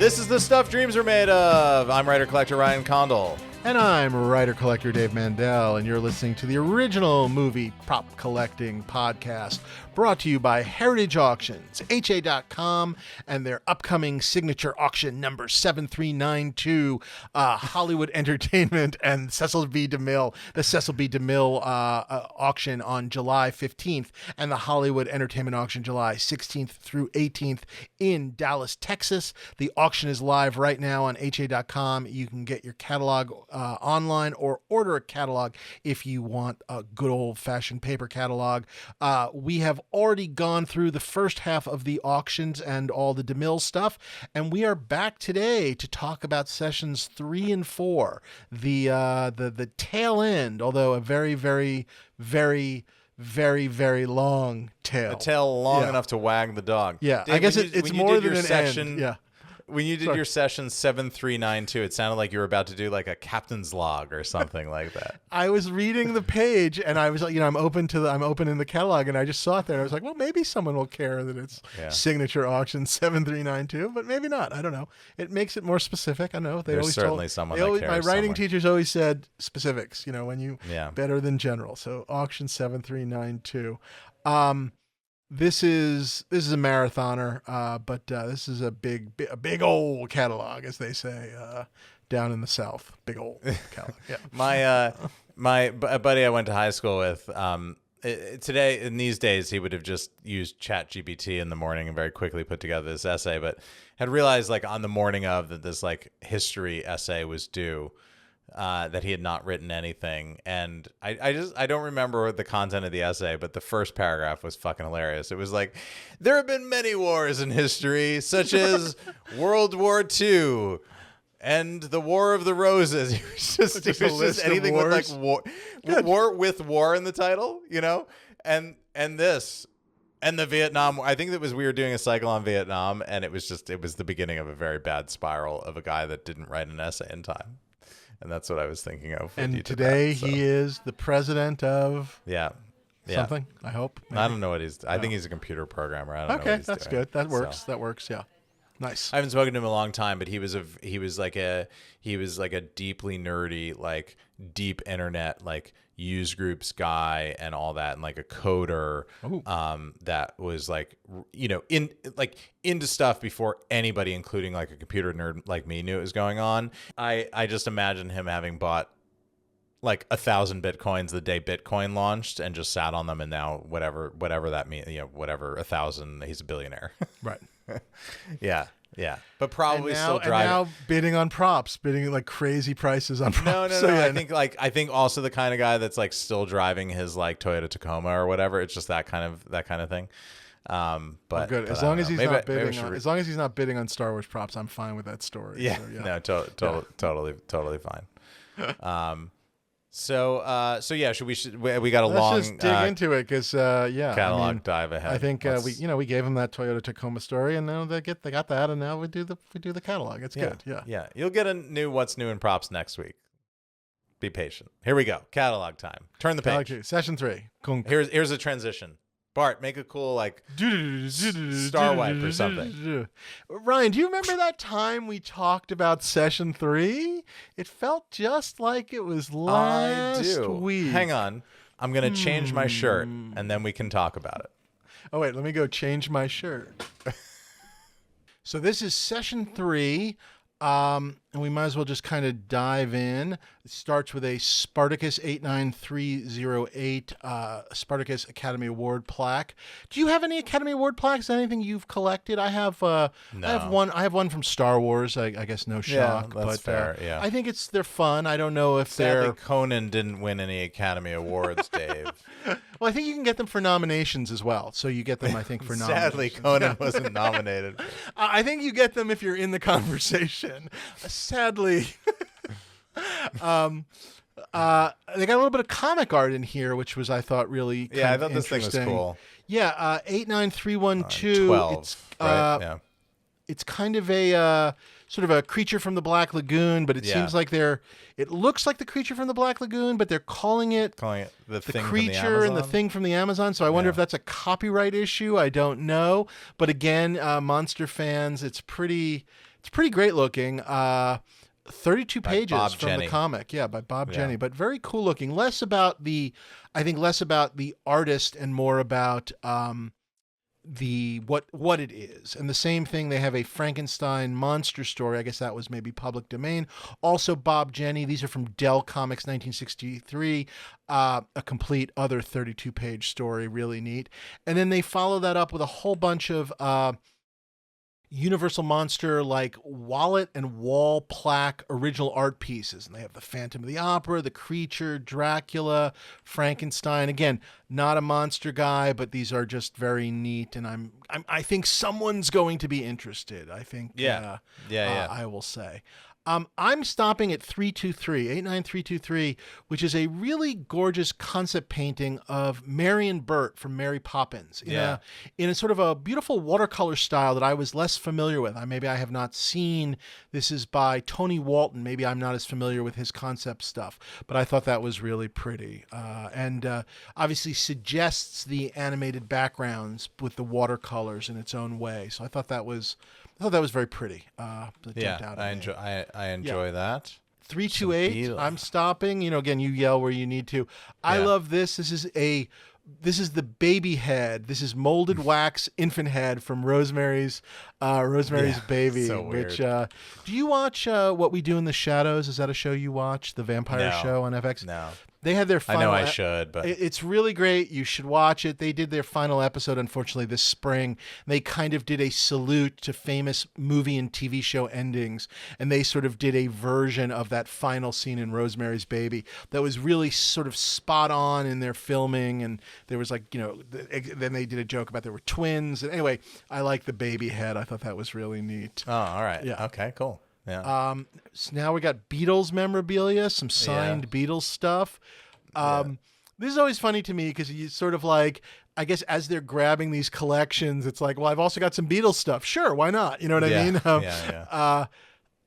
This is the stuff dreams are made of. I'm writer-collector Ryan Condal. And I'm writer-collector Dave Mandel, and you're listening to the original movie prop collecting podcast brought to you by Heritage Auctions, HA.com, and their upcoming signature auction number 7392, Hollywood Entertainment and Cecil B. DeMille, the Cecil B. DeMille auction on July 15th, and the Hollywood Entertainment auction July 16th through 18th in Dallas, Texas. The auction is live right now on HA.com. You can get your catalog online or order a catalog if you want a good old-fashioned paper catalog. We have already gone through the first half of the auctions and all the DeMille stuff, and we are back today to talk about sessions 3 and 4, the tail end, although a very, very, very, very, very long tail. A tail long enough to wag the dog. Yeah, Dave, I guess it's more than an end. Yeah. When you did your session 7392, it sounded like you were about to do like a captain's log or something like that. I was reading the page and I was like, I'm open in the catalog, and I just saw it there. I was like, well, maybe someone will care that it's signature auction 7392, but maybe not. I don't know. It makes it more specific. I know there's certainly someone that cares. My writing teachers always said specifics. When you better than general. So auction 7392. This is a marathoner, but this is a big old catalog, as they say down in the South. Big old catalog. Yeah. My buddy I went to high school with, today in these days he would have just used ChatGPT in the morning and very quickly put together this essay, but had realized like on the morning of that this like history essay was due. That he had not written anything, and I don't remember the content of the essay, but the first paragraph was fucking hilarious. It was like, there have been many wars in history, such as World War II and the War of the Roses. It was just anything with like war in the title, and this. And the Vietnam War. I think that we were doing a cycle on Vietnam, and it was the beginning of a very bad spiral of a guy that didn't write an essay in time. And that's what I was thinking of. And today he is the president of something, I hope. Maybe. I don't know what I think he's a computer programmer. I don't know what he's that's doing. Good. That works. That works. Yeah. Nice. I haven't spoken to him in a long time, but he was like a deeply nerdy, like deep internet, like use groups guy and all that, and like a coder that was like into stuff before anybody, including like a computer nerd like me, knew it was going on. I just imagine him having bought like 1,000 Bitcoins the day Bitcoin launched and just sat on them, and now whatever that means, whatever 1,000, he's a billionaire. Right. Yeah, but probably still driving. And now bidding on props, bidding like crazy prices on props. No. I think also the kind of guy that's like still driving his like Toyota Tacoma or whatever. It's just that kind of thing. But good. As long as he's not bidding on Star Wars props, I'm fine with that story. Yeah. So, no, totally fine. So we got a long. Let's just dig into it because catalog dive ahead. I think we gave him that Toyota Tacoma story, and now they got that, and now we do the catalog. It's good. Yeah. You'll get a new what's new in props next week. Be patient. Here we go. Catalog time. Turn the page. Session 3. Here's a transition. Bart, make a cool like star wipe or something. Ryan, do you remember that time we talked about session 3? It felt just like it was last week. Hang on. I'm going to change my shirt, and then we can talk about it. Oh, wait. Let me go change my shirt. So this is session 3. And we might as well just kind of dive in. It starts with a Spartacus 89308 Spartacus Academy Award plaque. Do you have any Academy Award plaques? Anything you've collected? I have no. I have one from Star Wars. I guess no shock. Yeah, that's fair. Yeah. I think they're fun. I don't know if Sadly, Conan didn't win any Academy Awards, Dave. Well, I think you can get them for nominations as well. So you get them, I think, for nominations. Sadly, Conan wasn't nominated. I think you get them if you're in the conversation. Sadly. They got a little bit of comic art in here, which was, I thought, really kind I of thought this thing was cool. Yeah, 89312. 12, it's, right? Yeah. It's kind of a sort of a creature from the Black Lagoon, but it seems like it looks like the creature from the Black Lagoon, but they're calling it the thing creature and the thing from the Amazon. So I wonder if that's a copyright issue. I don't know. But again, monster fans, it's pretty It's pretty great looking. 32 pages Bob from Jenny. the comic. Yeah, by Bob Yeah. Jenny, but very cool looking. Less about the artist and more about what it is. And the same thing, they have a Frankenstein monster story. I guess that was maybe public domain. Also Bob Jenny. These are from Dell Comics 1963. A complete other 32-page story, really neat. And then they follow that up with a whole bunch of Universal Monster like wallet and wall plaque original art pieces, and they have the Phantom of the Opera, the Creature, Dracula, Frankenstein. Again, not a monster guy, but these are just very neat, and I think someone's going to be interested. I think I will say. I'm stopping at 89323, which is a really gorgeous concept painting of Mary and Bert from Mary Poppins in a sort of a beautiful watercolor style that I was less familiar with. Maybe I have not seen. This is by Tony Walton. Maybe I'm not as familiar with his concept stuff, but I thought that was really pretty, and obviously suggests the animated backgrounds with the watercolors in its own way. So I thought that was very pretty. I enjoy that. 328. I'm stopping. Again, you yell where you need to. I love this. This is the baby head. This is molded wax infant head from Rosemary's Baby. So weird. Which do you watch What We Do in the Shadows? Is that a show you watch? The vampire show on FX? No. They had their final. I know I should, but it's really great. You should watch it. They did their final episode, unfortunately, this spring. They kind of did a salute to famous movie and TV show endings, and they sort of did a version of that final scene in Rosemary's Baby that was really sort of spot on in their filming. And there was then they did a joke about there were twins. And anyway, I like the baby head. I thought that was really neat. Oh, all right. Yeah. Okay, cool. Yeah. So now we got Beatles memorabilia, some signed Beatles stuff. This is always funny to me because you sort of like, I guess as they're grabbing these collections, it's like, well, I've also got some Beatles stuff. Sure, why not? You know what I mean?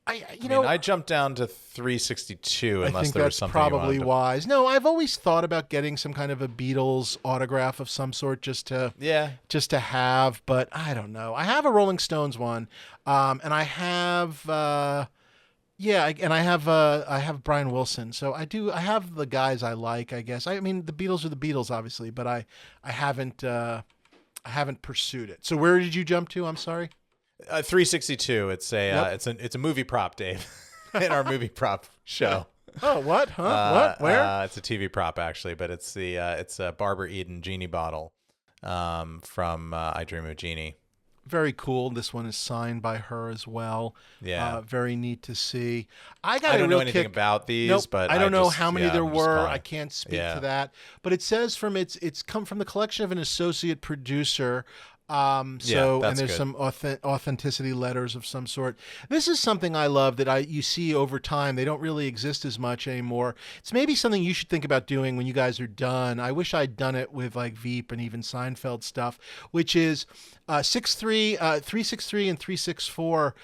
I jumped down to 362 unless there was something probably you wanted wise. No, I've always thought about getting some kind of a Beatles autograph of some sort just to have, but I don't know. I have a Rolling Stones one, and I have I have Brian Wilson. So I have the guys I like, I guess. I mean, the Beatles are the Beatles, obviously, but I haven't pursued it. So where did you jump to? I'm sorry. 362. It's a movie prop, Dave, in our movie prop show. Oh, what? Huh? What? Where? It's a TV prop actually, but it's a Barbara Eden Jeannie bottle from I Dream of Jeannie. Very cool. This one is signed by her as well. Yeah. Very neat to see. I don't know anything about these, but I don't know how many there were. calling. I can't speak to that. But it says it's come from the collection of an associate producer. And there's good. some authenticity letters of some sort. This is something I love that you see over time. They don't really exist as much anymore. It's maybe something you should think about doing when you guys are done. I wish I'd done it with like Veep and even Seinfeld stuff, which is 363 and 364.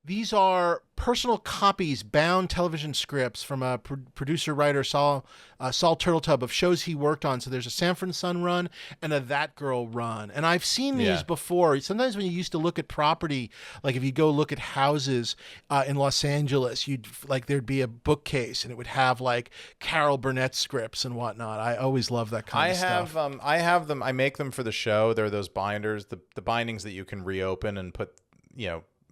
These are personal copies, bound television scripts from a producer-writer, Saul Turtletub, of shows he worked on. So there's a Sanford and Son run and a That Girl run. And I've seen these before. Sometimes when you used to look at property, like if you go look at houses in Los Angeles, there'd be a bookcase and it would have like Carol Burnett scripts and whatnot. I always love that kind of stuff. I have them. I make them for the show. They're those binders, the bindings that you can reopen and put,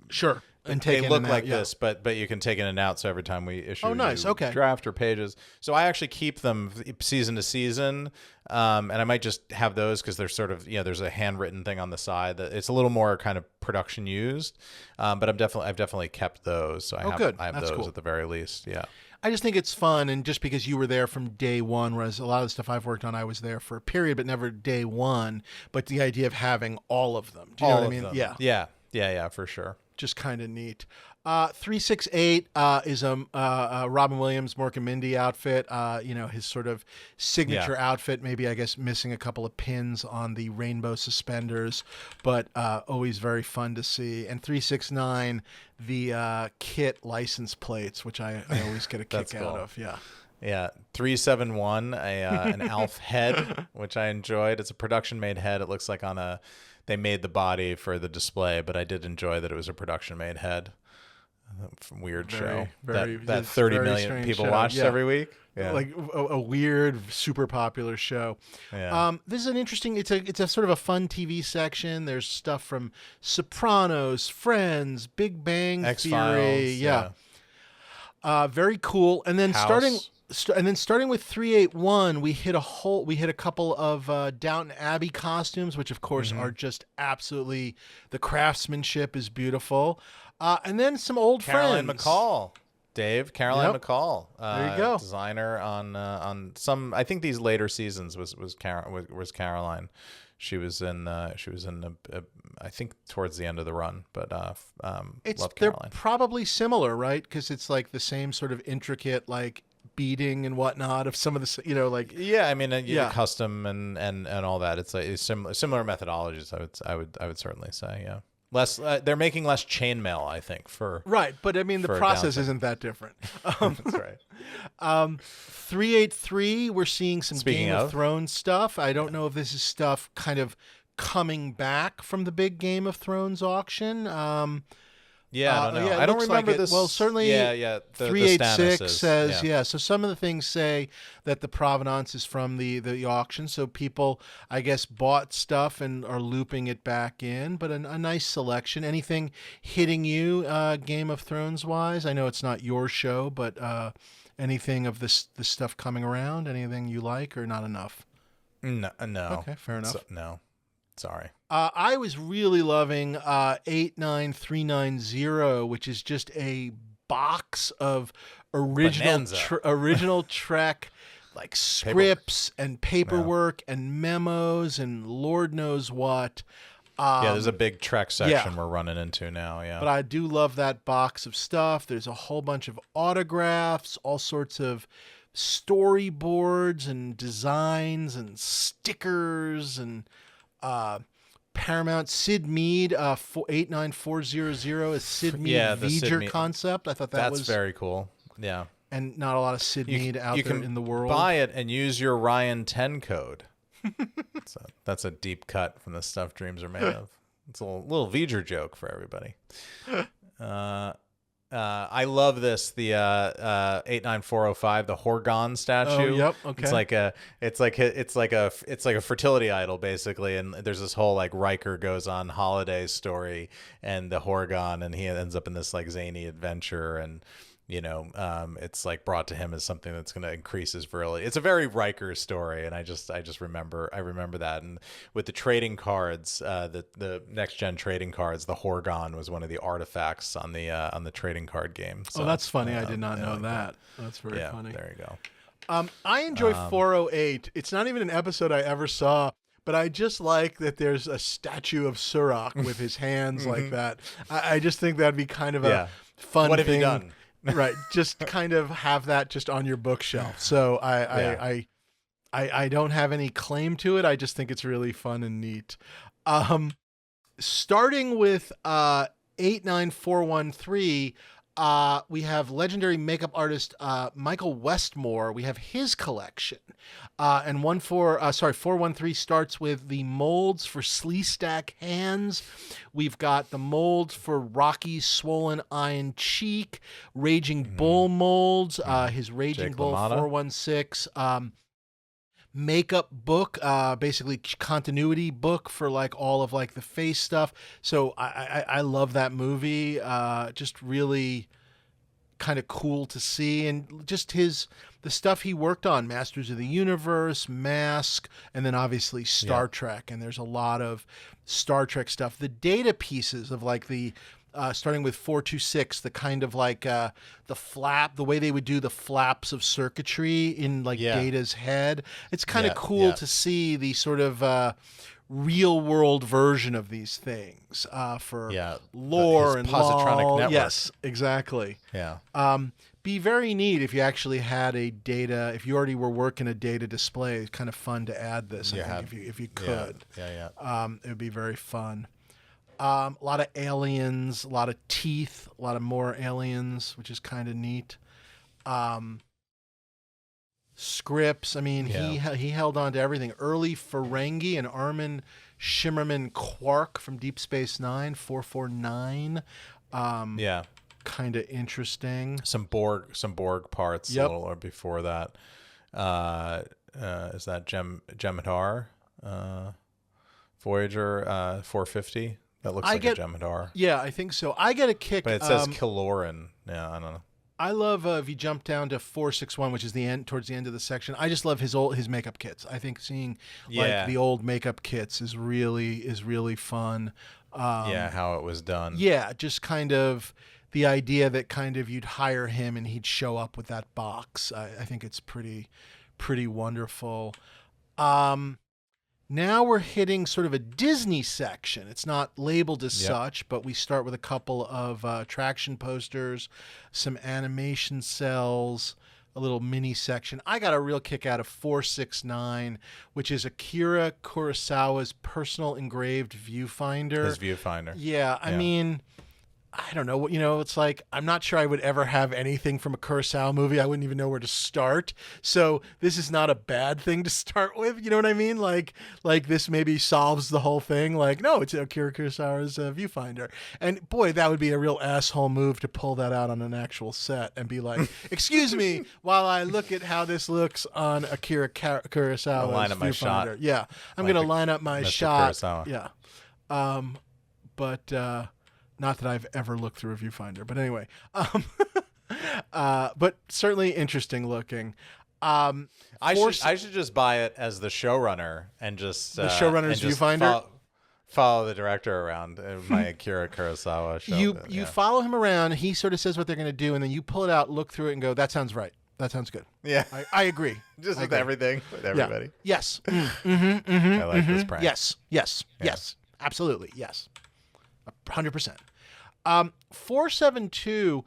Sure. And they look like this, but you can take in and out. So every time we issue draft or pages, so I actually keep them season to season, and I might just have those because they're sort of there's a handwritten thing on the side that it's a little more kind of production used, but I've definitely kept those. So I have That's those cool. at the very least. Yeah. I just think it's fun, and just because you were there from day one, whereas a lot of the stuff I've worked on, I was there for a period, but never day one. But the idea of having all of them, do you know what I mean? Them. Yeah, for sure. Just kind of neat. 368 is a Robin Williams, Mork and Mindy outfit. His sort of signature outfit. Maybe I guess missing a couple of pins on the rainbow suspenders, but always very fun to see. And 369, the kit license plates, which I always get a kick out of. Yeah. Yeah, 371, an Alf head, which I enjoyed. It's a production-made head. It looks like they made the body for the display, but I did enjoy that it was a production-made head. Weird show that 30 million people watched every week. Yeah. Like a weird, super popular show. Yeah. This is an interesting. It's a sort of a fun TV section. There's stuff from Sopranos, Friends, Big Bang X-Files, Theory. Yeah. Very cool. And then starting with 381, we hit a couple of Downton Abbey costumes, which of course are just absolutely, the craftsmanship is beautiful. And then some old Caroline friends. McCall, Dave. Caroline McCall. There you go. Designer on some. I think these later seasons was Caroline. She was in I think towards the end of the run, but love Caroline. They're probably similar, right? Because it's like the same sort of intricate like beading and whatnot of some of the, yeah, I mean, custom and all that. It's like similar methodologies. I would certainly say, yeah. Less, they're making less chainmail, I think, right. But I mean, the process isn't that different. That's right. 383, we're seeing some Speaking Game of of Thrones stuff. I don't know if this is stuff kind of coming back from the big Game of Thrones auction. Yeah, I don't know. I don't remember this. Well, certainly, the 386 says, yeah. So some of the things say that the provenance is from the auction. So people, I guess, bought stuff and are looping it back in. But a nice selection. Anything hitting you, Game of Thrones wise? I know it's not your show, but anything of this stuff coming around? Anything you like or not enough? No. Okay, fair enough. No. Sorry. I was really loving 89390, which is just a box of original Trek like scripts and paperwork and memos and Lord knows what. There's a big Trek section we're running into now. Yeah, but I do love that box of stuff. There's a whole bunch of autographs, all sorts of storyboards and designs and stickers and Paramount Sid Mead 89400 is Sid Mead V'ger concept. I thought that's very cool. Yeah, and not a lot of Sid Mead out there in the world. Buy it and use your Ryan 10 code. That's a deep cut from the stuff dreams are made of. It's a little V'ger joke for everybody. I love this, the 89405, the Horgon statue. Oh, yep. Okay. It's like a fertility idol basically, and there's this whole like Riker goes on holiday story and the Horgon, and he ends up in this like zany adventure, and it's like brought to him as something that's going to increase his virility. It's a very Riker story, and I remember that. And with the trading cards, the next gen trading cards, the Horgon was one of the artifacts on the trading card game. So, that's funny. I did not know that. That's very funny. There you go. I enjoy 408. It's not even an episode I ever saw, but I just like that there's a statue of Surak with his hands like that. I just think that'd be kind of a fun thing. What have you done? Right, just kind of have that just on your bookshelf. So I don't have any claim to it. I just think it's really fun and neat. Starting with 89413, we have legendary makeup artist Michael Westmore. We have his collection. And 413 starts with the molds for Sleestack hands. We've got the molds for Rocky's swollen iron cheek, Raging Bull molds, his Raging Jake Bull LaMotta. 416. Makeup book, basically continuity book for like all of like the face stuff. So I love that movie. Just really kind of cool to see, and just the stuff he worked on, Masters of the Universe, Mask, and then obviously Star Trek. And there's a lot of Star Trek stuff. The data pieces of like the starting with 426, the kind of like the way they would do the flaps of circuitry in like Data's head. It's kind of cool to see the sort of real world version of these things for lore and positronic network. Yes, exactly. Yeah. Be very neat if you actually had a data, if you already were working a data display. It's kind of fun to add this, I think, if you could. Yeah. It would be very fun. A lot of aliens, a lot of teeth, a lot of more aliens, which is kind of neat. scripts. I mean, he held on to everything. Early Ferengi and Armin Shimmerman Quark from Deep Space Nine, 449. Kind of interesting. Some Borg parts a little or before that. Is that Jem'Hadar? Voyager 450? That looks like a Jem'Hadar. Yeah, I think so. I get a kick. But it says Kiloran. Yeah, I don't know. I love if you jump down to 461, which is the end, towards the end of the section. I just love his makeup kits. I think seeing like the old makeup kits is really fun. How it was done. Yeah, just kind of the idea that kind of you'd hire him and he'd show up with that box. I think it's pretty wonderful. Now we're hitting sort of a Disney section. It's not labeled as such, but we start with a couple of attraction posters, some animation cells, a little mini section. I got a real kick out of 469, which is Akira Kurosawa's personal engraved viewfinder. His viewfinder. Yeah, I mean, I don't know. It's like, I'm not sure I would ever have anything from a Kurosawa movie. I wouldn't even know where to start. So this is not a bad thing to start with. You know what I mean? Like this maybe solves the whole thing. Like, no, it's Akira Kurosawa's viewfinder. And boy, that would be a real asshole move to pull that out on an actual set and be like, excuse me, while I look at how this looks on Akira Kurosawa's line up viewfinder. my shot. Yeah, I'm going to line up my Mr. shot. Kurosawa. Yeah. But not that I've ever looked through a viewfinder, but anyway, but certainly interesting looking. I should just buy it as the showrunner and just the showrunner's viewfinder. Follow the director around my Akira Kurosawa show. You follow him around. He sort of says what they're going to do, and then you pull it out, look through it, and go, "That sounds right. That sounds good." Yeah, I agree. Just with everything, with everybody. Yeah. Yes. I like this prank. Yes. Absolutely. Yes. 100%. 472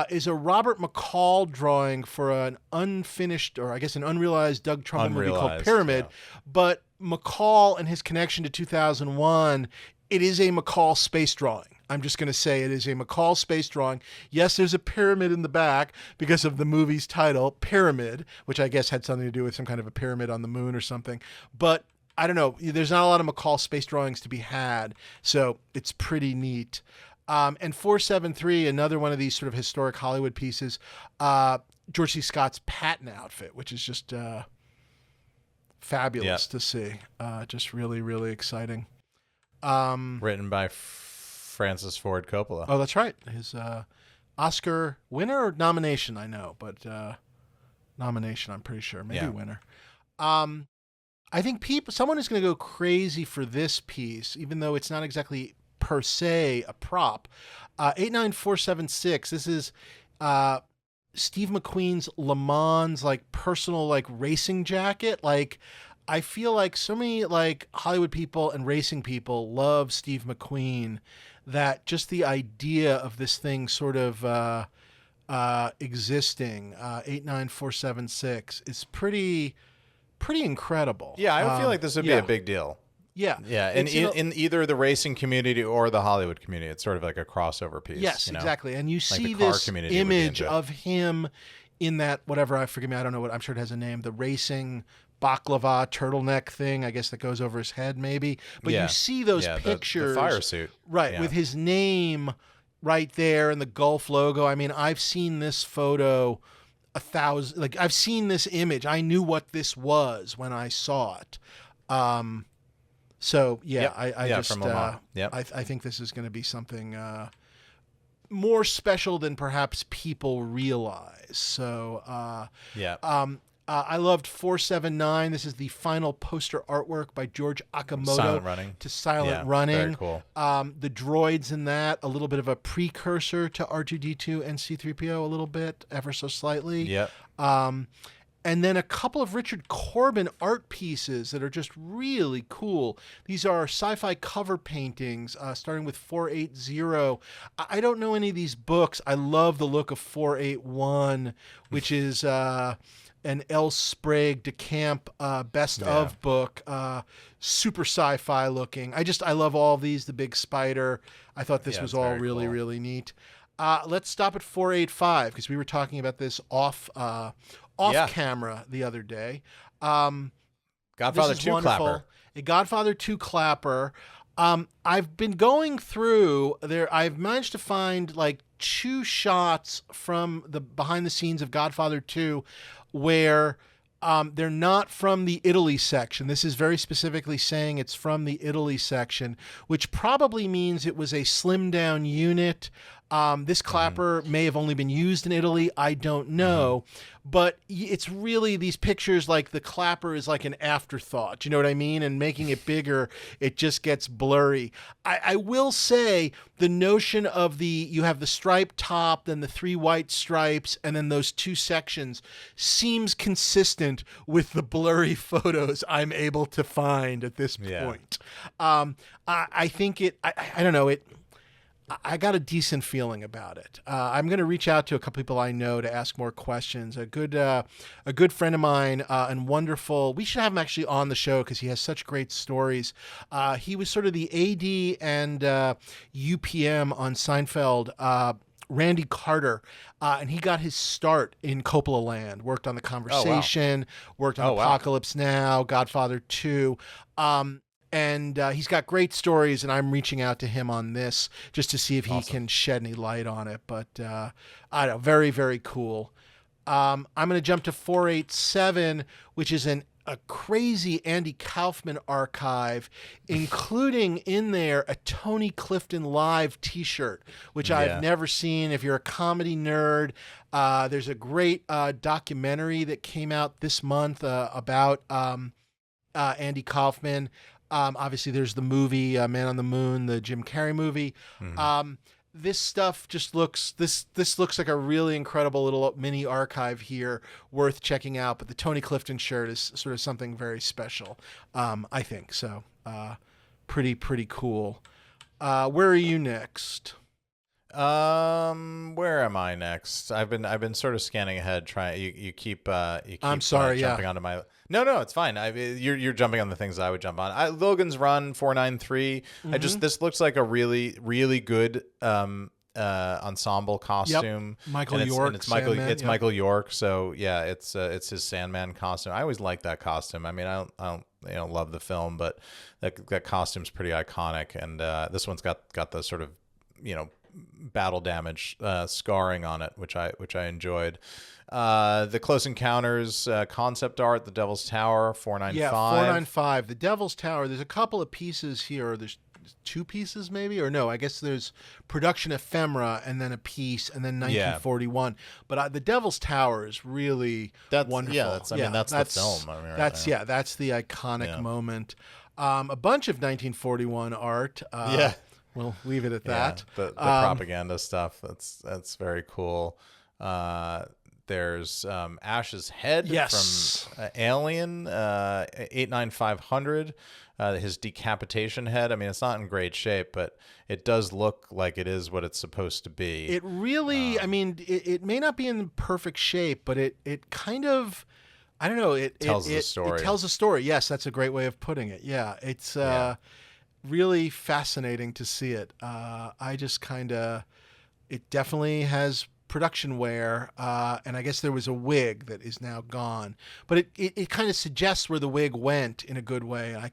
is a Robert McCall drawing for an unfinished, or I guess an unrealized Doug Trumbull movie called Pyramid. Yeah. But McCall and his connection to 2001, it is a McCall space drawing. I'm just going to say it is a McCall space drawing. Yes, there's a pyramid in the back because of the movie's title, Pyramid, which I guess had something to do with some kind of a pyramid on the moon or something. But I don't know. There's not a lot of McCall space drawings to be had, so it's pretty neat. And 473, another one of these sort of historic Hollywood pieces, George C. Scott's Patton outfit, which is just fabulous to see. Just really, really exciting. Written by Francis Ford Coppola. Oh, that's right. His Oscar winner or nomination, I know, but nomination, I'm pretty sure. Maybe winner. I think someone is going to go crazy for this piece, even though it's not exactly per se a prop. 89476. This is Steve McQueen's Le Mans personal racing jacket. I feel like so many Hollywood people and racing people love Steve McQueen that just the idea of this thing sort of existing, 89476, is pretty incredible. Yeah, I would feel like this would be a big deal. Yeah. Yeah, in either the racing community or the Hollywood community. It's sort of like a crossover piece. Yes, exactly. And you see the car this community image of him in that, whatever, I don't know what, I'm sure it has a name, the racing baklava turtleneck thing, I guess, that goes over his head maybe. But you see those pictures. The fire suit. Right, with his name right there and the Gulf logo. I mean, I've seen this photo 1,000, I've seen this image. I knew what this was when I saw it. So I think this is going to be something more special than perhaps people realize. So I loved 479. This is the final poster artwork by George Akamoto. Silent Running. To Silent Running. Very cool. The droids in that, a little bit of a precursor to R2-D2 and C-3PO, a little bit, ever so slightly. Yep. And then a couple of Richard Corbin art pieces that are just really cool. These are sci-fi cover paintings, starting with 480. I don't know any of these books. I love the look of 481, which is an L. Sprague de Camp best of book. Super sci-fi looking. I love all of these. The Big Spider. I thought this was all really, really neat. Let's stop at 485 because we were talking about this off off camera the other day. Godfather this is 2 wonderful. clapper. A Godfather 2 clapper. I've been going through there. I've managed to find like 2 shots from the behind the scenes of Godfather 2 where they're not from the Italy section. This is very specifically saying it's from the Italy section, which probably means it was a slimmed down unit. This clapper may have only been used in Italy. I don't know. But it's really these pictures, like the clapper is like an afterthought. You know what I mean? And making it bigger, it just gets blurry. I will say the notion of you have the striped top, then the 3 white stripes, and then those 2 sections seems consistent with the blurry photos I'm able to find at this point. I think I don't know, I got a decent feeling about it. I'm going to reach out to a couple people I know to ask more questions. A good friend of mine and wonderful. We should have him actually on the show because he has such great stories. He was sort of the AD and UPM on Seinfeld. Randy Carter, and he got his start in Coppola Land. Worked on The Conversation, worked on Apocalypse Now, Godfather 2. And he's got great stories, and I'm reaching out to him on this just to see if he can shed any light on it. But I don't know, very, very cool. I'm going to jump to 487, which is a crazy Andy Kaufman archive, including in there a Tony Clifton Live t-shirt, which I've never seen. If you're a comedy nerd, there's a great documentary that came out this month about Andy Kaufman. Obviously, there's the movie Man on the Moon, the Jim Carrey movie. This stuff just looks this looks like a really incredible little mini archive here, worth checking out. But the Tony Clifton shirt is sort of something very special, I think. So pretty cool. Where are you next? Where am I next? I've been sort of scanning ahead, trying. You keep I'm sorry, jumping onto my. No, it's fine. You're jumping on the things I would jump on. Logan's Run 493. This looks like a really really good ensemble costume. Yep. Michael York. It's Michael York. So yeah, it's his Sandman costume. I always liked that costume. I mean, I don't love the film, but that costume's pretty iconic. And this one's got the sort of battle damage scarring on it, which I enjoyed. The Close Encounters concept art, The Devil's Tower 495. Yeah, 495. The Devil's Tower. There's a couple of pieces here. There's 2 pieces maybe, or no? I guess there's Production Ephemera and then a piece, and then 1941. But The Devil's Tower is really wonderful. Yeah, that's the film. That's the iconic moment. A bunch of 1941 art. We'll leave it at that. The propaganda stuff. That's very cool. There's Ash's head from Alien 89500. His decapitation head. I mean, it's not in great shape, but it does look like it is what it's supposed to be. It really, I mean, it may not be in perfect shape, but it kind of, I don't know. It tells the story. It tells a story. Yes, that's a great way of putting it. Yeah, it's really fascinating to see it. I just it definitely has production wear, and I guess there was a wig that is now gone, but it kind of suggests where the wig went in a good way. I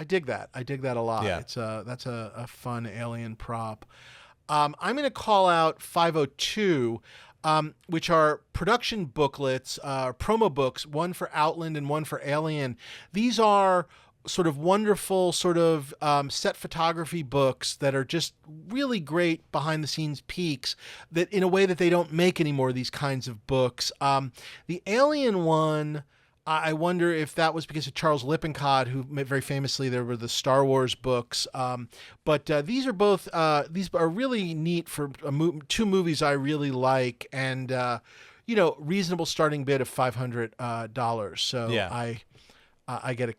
dig that. I dig that a lot. Yeah. That's a fun alien prop. I'm going to call out 502, which are production booklets, promo books, one for Outland and one for Alien. These are sort of wonderful sort of set photography books that are just really great behind the scenes peeks that in a way that they don't make anymore of these kinds of books. The Alien one, I wonder if that was because of Charles Lippincott, who very famously there were the Star Wars books. But these are both these are really neat for 2 movies I really like, and reasonable starting bid of $500. So yeah. I get a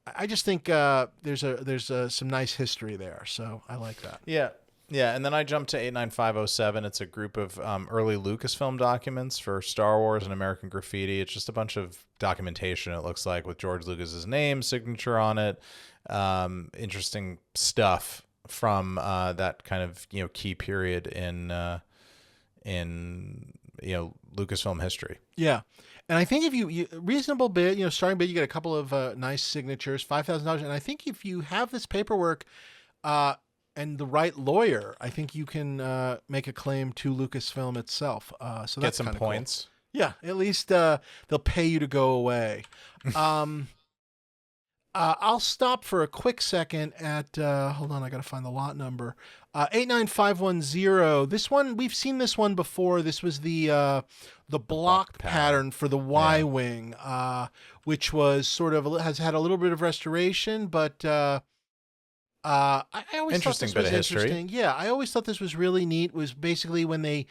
I just think there's some nice history there, so I like that. Yeah, and then I jumped to 89507. It's a group of early Lucasfilm documents for Star Wars and American Graffiti. It's just a bunch of documentation, it looks like, with George Lucas's name, signature on it. Interesting stuff from that kind of key period in Lucasfilm history. Yeah. And I think if you reasonable bid, starting bid, you get a couple of nice signatures, $5,000. And I think if you have this paperwork and the right lawyer, I think you can make a claim to Lucasfilm itself. So Get that's some kinda points. Cool. Yeah, at least they'll pay you to go away. I'll stop for a quick second at, hold on, I got to find the lot number. 89510. This one, we've seen this one before. This was the block pattern for the YWing, which was sort of, has had a little bit of restoration, but I always thought this was interesting. Yeah, I always thought this was really neat. It was basically when they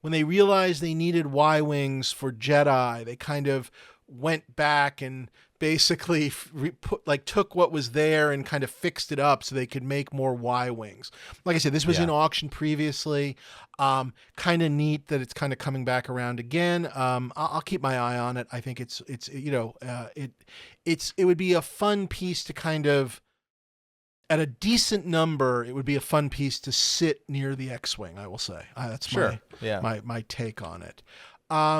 realized they needed Y-Wings for Jedi, they kind of went back and basically took what was there and kind of fixed it up so they could make more Y-Wings. Like I said, this was in auction previously. Kind of neat that it's kind of coming back around again. I'll keep my eye on it. I think it would be a fun piece to kind of, at a decent number, it would be a fun piece to sit near the X-Wing, I will say. That's my take on it.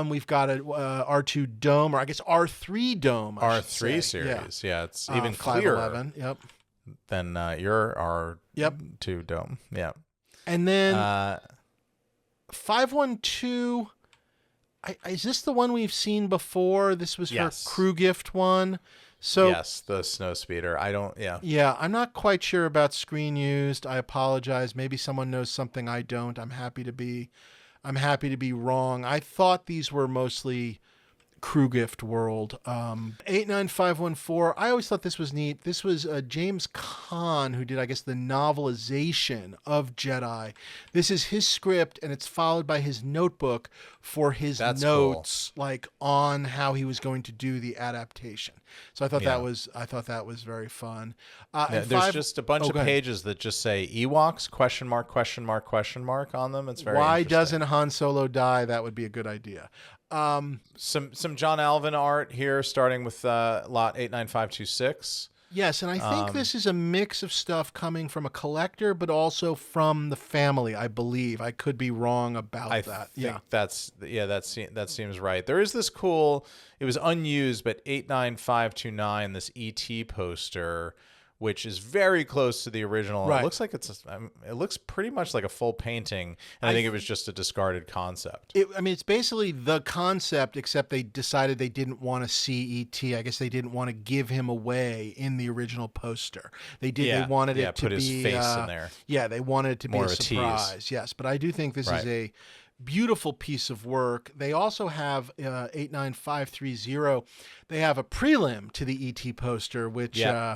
We've got a R2 dome, or I guess R3 dome. R3 series, yeah, it's even clearer. Than your R2 dome, yeah. And then 512. Is this the one we've seen before? This was her crew gift one. So yes, the snow speeder. Yeah, I'm not quite sure about screen used. I apologize. Maybe someone knows something I don't. I'm happy to be wrong. I thought these were mostly crew gift world. 89514. I always thought this was neat. This was James Caan who did, I guess, the novelization of Jedi. This is his script, and it's followed by his notebook for his notes, cool, like on how he was going to do the adaptation. So I thought that was very fun. There's just a bunch of pages that just say Ewoks ? On them. It's very Why doesn't Han Solo die? That would be a good idea. Some John Alvin art here, starting with lot 89526. Yes, and I think this is a mix of stuff coming from a collector, but also from the family, I believe. I could be wrong about that. That seems right. There is this cool, it was unused, but 89529, this ET poster, which is very close to the original. Right. It looks like it looks pretty much like a full painting, and I think it was just a discarded concept. It's basically the concept, except they decided they didn't want to see E.T. I guess they didn't want to give him away in the original poster. They wanted it to put be his face in there. Yeah, they wanted it to more be a surprise. Tease. Yes, but I do think this is a beautiful piece of work. They also have 89530. They have a prelim to the ET poster, which is I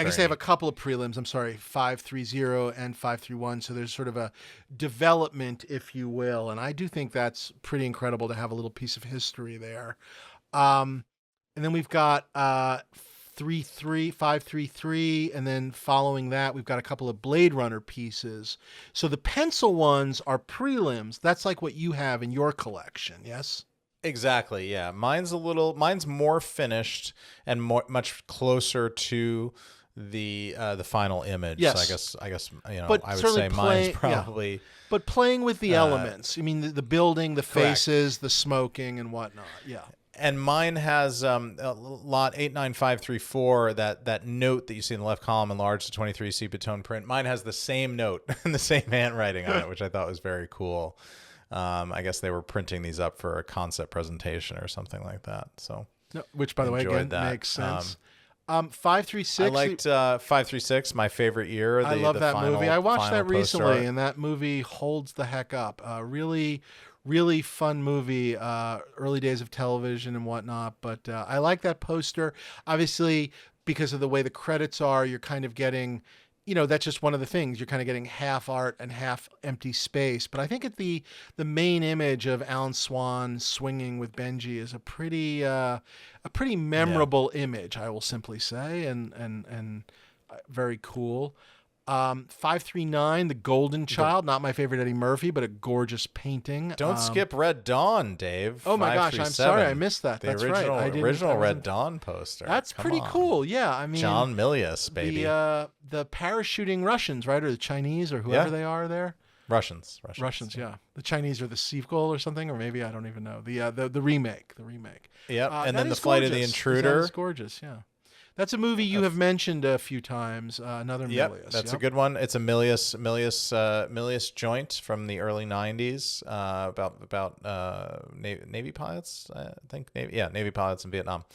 guess they have a couple of prelims. I'm sorry, 530 and 531. So there's sort of a development, if you will, and I do think that's pretty incredible to have a little piece of history there. And then we've got 533, and then following that we've got a couple of Blade Runner pieces. So the pencil ones are prelims. That's like what you have in your collection, yes? Exactly, yeah. Mine's more finished and much closer to the final image. Yes. So I guess but I would say mine's probably. Yeah. But playing with the elements. I mean, the building, the faces, the smoking, and whatnot. Yeah. And mine has lot 89534, that note that you see in the left column, enlarged to 23 sepia-tone print. Mine has the same note and the same handwriting on it, which I thought was very cool. I guess they were printing these up for a concept presentation or something like that. So, which, by the way, again, makes sense. 536. I liked 536, my favorite year. I love that movie. I watched that recently, and that movie holds the heck up. Really fun movie, early days of television and whatnot. But I like that poster. Obviously, because of the way the credits are, you're kind of getting, that's just one of the things. You're kind of getting half art and half empty space. But I think the main image of Alan Swan swinging with Benji is a pretty memorable image, I will simply say, and very cool. 539, The Golden Child, not my favorite Eddie Murphy, but a gorgeous painting. Don't skip Red Dawn, Dave. Oh my gosh, I'm sorry, I missed that. That's right. Original Red Dawn poster. That's pretty cool. Yeah, I mean, John Milius, baby. The parachuting Russians, right, or the Chinese, or whoever they are there. Russians, yeah. The Chinese are the sequel or something, or maybe I don't even know. The remake. Yep. And then the Flight of the Intruder. That is gorgeous, yeah. That's a movie you have mentioned a few times. Another Milius. That's a good one. It's a Milius joint from the early '90s about Navy pilots. I think Navy pilots in Vietnam,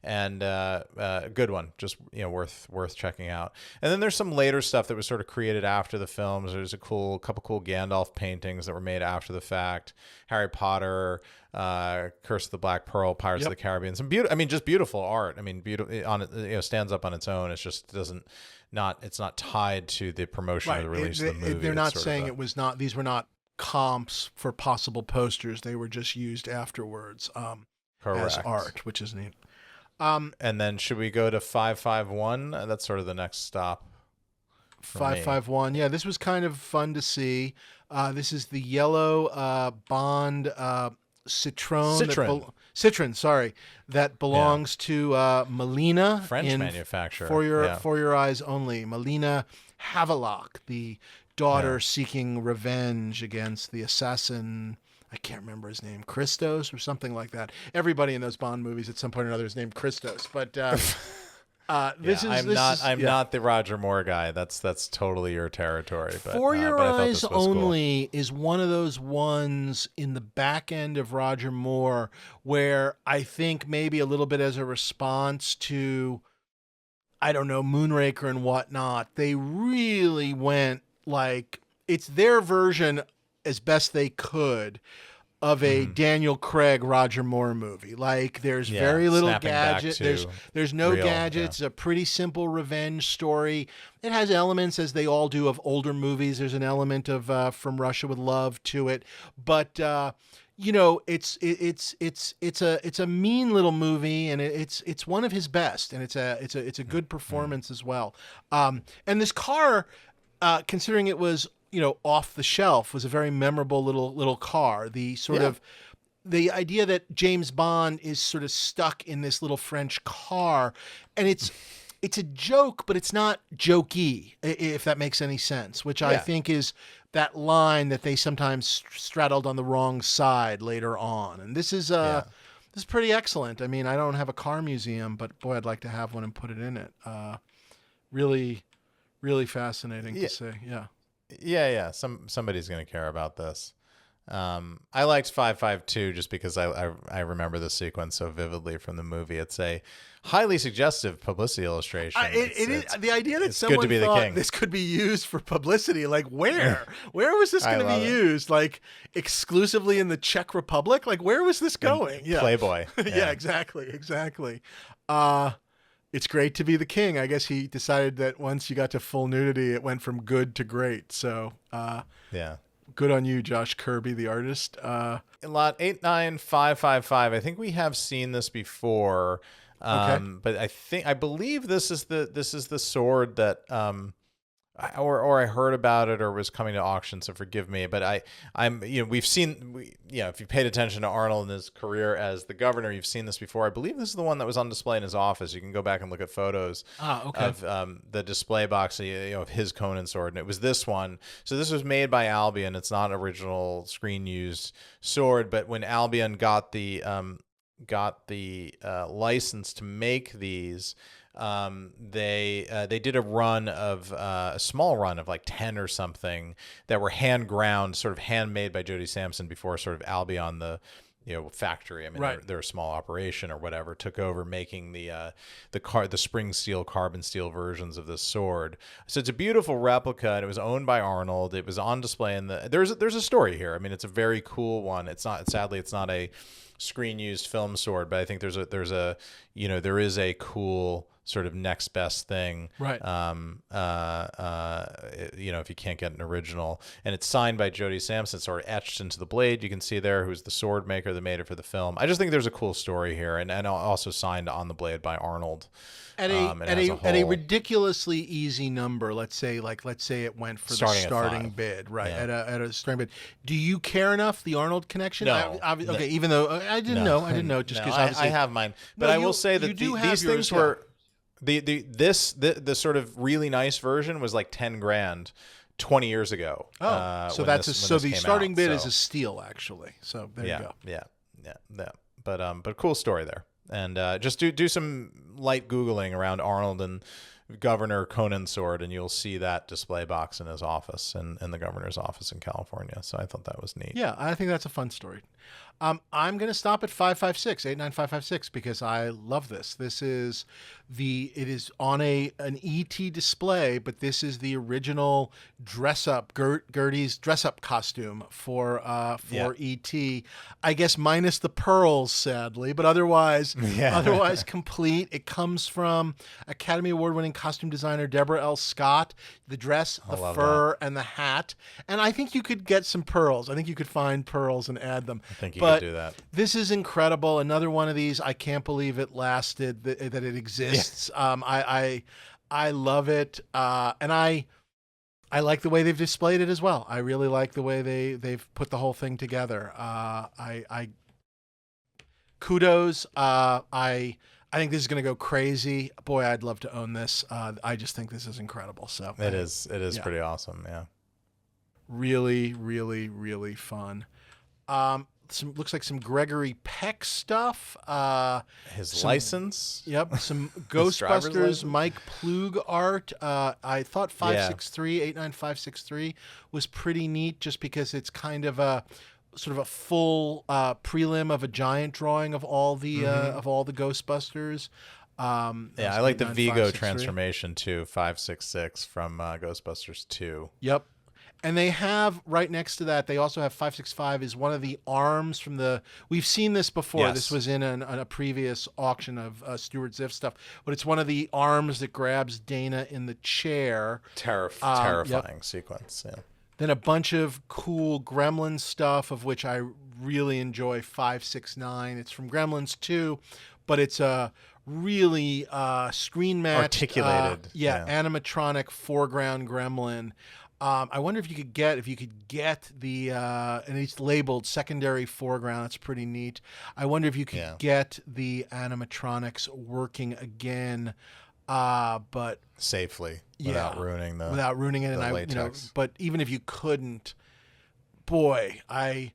and a good one. Just worth checking out. And then there's some later stuff that was sort of created after the films. There's a couple cool Gandalf paintings that were made after the fact. Harry Potter. Curse of the Black Pearl, Pirates of the Caribbean. Some just beautiful art. I mean, beautiful on it. Stands up on its own. It's just it's not tied to the promotion or the release of the movie. They're not saying it was not. These were not comps for possible posters. They were just used afterwards as art, which is neat. And then should we go to 551? That's sort of the next stop. 551. Yeah, this was kind of fun to see. This is the yellow Bond. Citron, sorry, that belongs to Melina, French manufacturer. For your eyes only, Melina Havelock, the daughter seeking revenge against the assassin. I can't remember his name, Christos or something like that. Everybody in those Bond movies at some point or another is named Christos, but. I'm not the Roger Moore guy. That's totally your territory. But, For Your Eyes Only cool. is one of those ones in the back end of Roger Moore where I think maybe a little bit as a response to, I don't know, Moonraker and whatnot, they really went like, it's their version as best they could of a Daniel Craig Roger Moore movie. Like there's very little gadget. There's no gadgets. Yeah. A pretty simple revenge story. It has elements, as they all do, of older movies. There's an element of From Russia with Love to it, but it's a mean little movie, and it's one of his best, and it's a good performance as well. And this car, considering it was off the shelf, was a very memorable little car. The sort of the idea that James Bond is sort of stuck in this little French car, and it's a joke, but it's not jokey, if that makes any sense, which I think is that line that they sometimes straddled on the wrong side later on. And this is this is pretty excellent. I mean, I don't have a car museum, but boy, I'd like to have one and put it in it. Really, really fascinating to see. Yeah. Yeah. Somebody's going to care about this. I liked 552 just because I remember the sequence so vividly from the movie. It's a highly suggestive publicity illustration. It is the idea that someone thought this could be used for publicity. Like where was this going to be used? Like exclusively in the Czech Republic? Like where was this going? Playboy. Yeah, exactly. It's great to be the king. I guess he decided that once you got to full nudity, it went from good to great. So, good on you, Josh Kirby, the artist. Lot 89555. I think we have seen this before, but I believe this is the sword that or I heard about it or was coming to auction. So forgive me, but we've seen if you paid attention to Arnold in his career as the governor, you've seen this before. I believe this is the one that was on display in his office. You can go back and look at photos of the display box of his Conan sword, and it was this one. So this was made by Albion. It's not an original screen used sword, but when Albion got the license to make these. They did a small run of like 10 or something that were hand ground, sort of handmade by Jody Sampson before sort of Albion, the factory. I mean, they're a small operation or whatever, took over making the spring steel, carbon steel versions of this sword. So it's a beautiful replica, and it was owned by Arnold. It was on display in there's a story here. I mean, it's a very cool one. Sadly, it's not a screen used film sword, but I think there is a cool sort of next best thing, right? If you can't get an original, and it's signed by Jody Sampson, sort of etched into the blade. You can see there who's the sword maker that made it for the film. I just think there's a cool story here, and also signed on the blade by Arnold. At a ridiculously easy number, let's say it went for the starting bid, right? Yeah. At a starting bid. Do you care enough? The Arnold connection? No. Okay, even though I didn't know, just because obviously I have mine, but I will say that these things were. The sort of really nice version was like 10 grand 20 years ago. So the starting bid is a steal, actually. So there you go. Yeah. But cool story there. And just do some light Googling around Arnold and Governor Conan Sword, and you'll see that display box in his office in the governor's office in California. So I thought that was neat. Yeah, I think that's a fun story. I'm going to stop at 89556 because I love this. It is on an ET display, but this is the original Gertie's dress up costume for ET. I guess minus the pearls, sadly, but otherwise complete. It comes from Academy Award winning costume designer Deborah L. Scott. The dress, the fur, and the hat. And I think you could get some pearls. I think you could find pearls and add them. I think you could do that. This is incredible. Another one of these. I can't believe it lasted, that it exists. Yeah. I love it. And I like the way they've displayed it as well. I really like the way they've put the whole thing together. Kudos. I think this is going to go crazy. Boy, I'd love to own this. I just think this is incredible. So it is pretty awesome. Yeah. Really, really, really fun. Looks like some Gregory Peck stuff. His license. Yep. Some Ghostbusters Mike Plug art. I thought 89563 was pretty neat, just because it's kind of a sort of a full prelim of a giant drawing of all the Ghostbusters. I like the Vigo transformation too. 566 from Ghostbusters 2. Yep. And they have right next to that, they also have 565 is one of the arms from we've seen this before. Yes. This was in a previous auction of Stuart Ziff stuff, but it's one of the arms that grabs Dana in the chair. Terrifying sequence. Yeah. Then a bunch of cool Gremlin stuff, of which I really enjoy 569. It's from Gremlins 2, but it's a really screen matched, articulated, animatronic foreground Gremlin. I wonder if you could get the and it's labeled secondary foreground. That's pretty neat. I wonder if you could get the animatronics working again, but safely without ruining it. And latex. But even if you couldn't, boy, I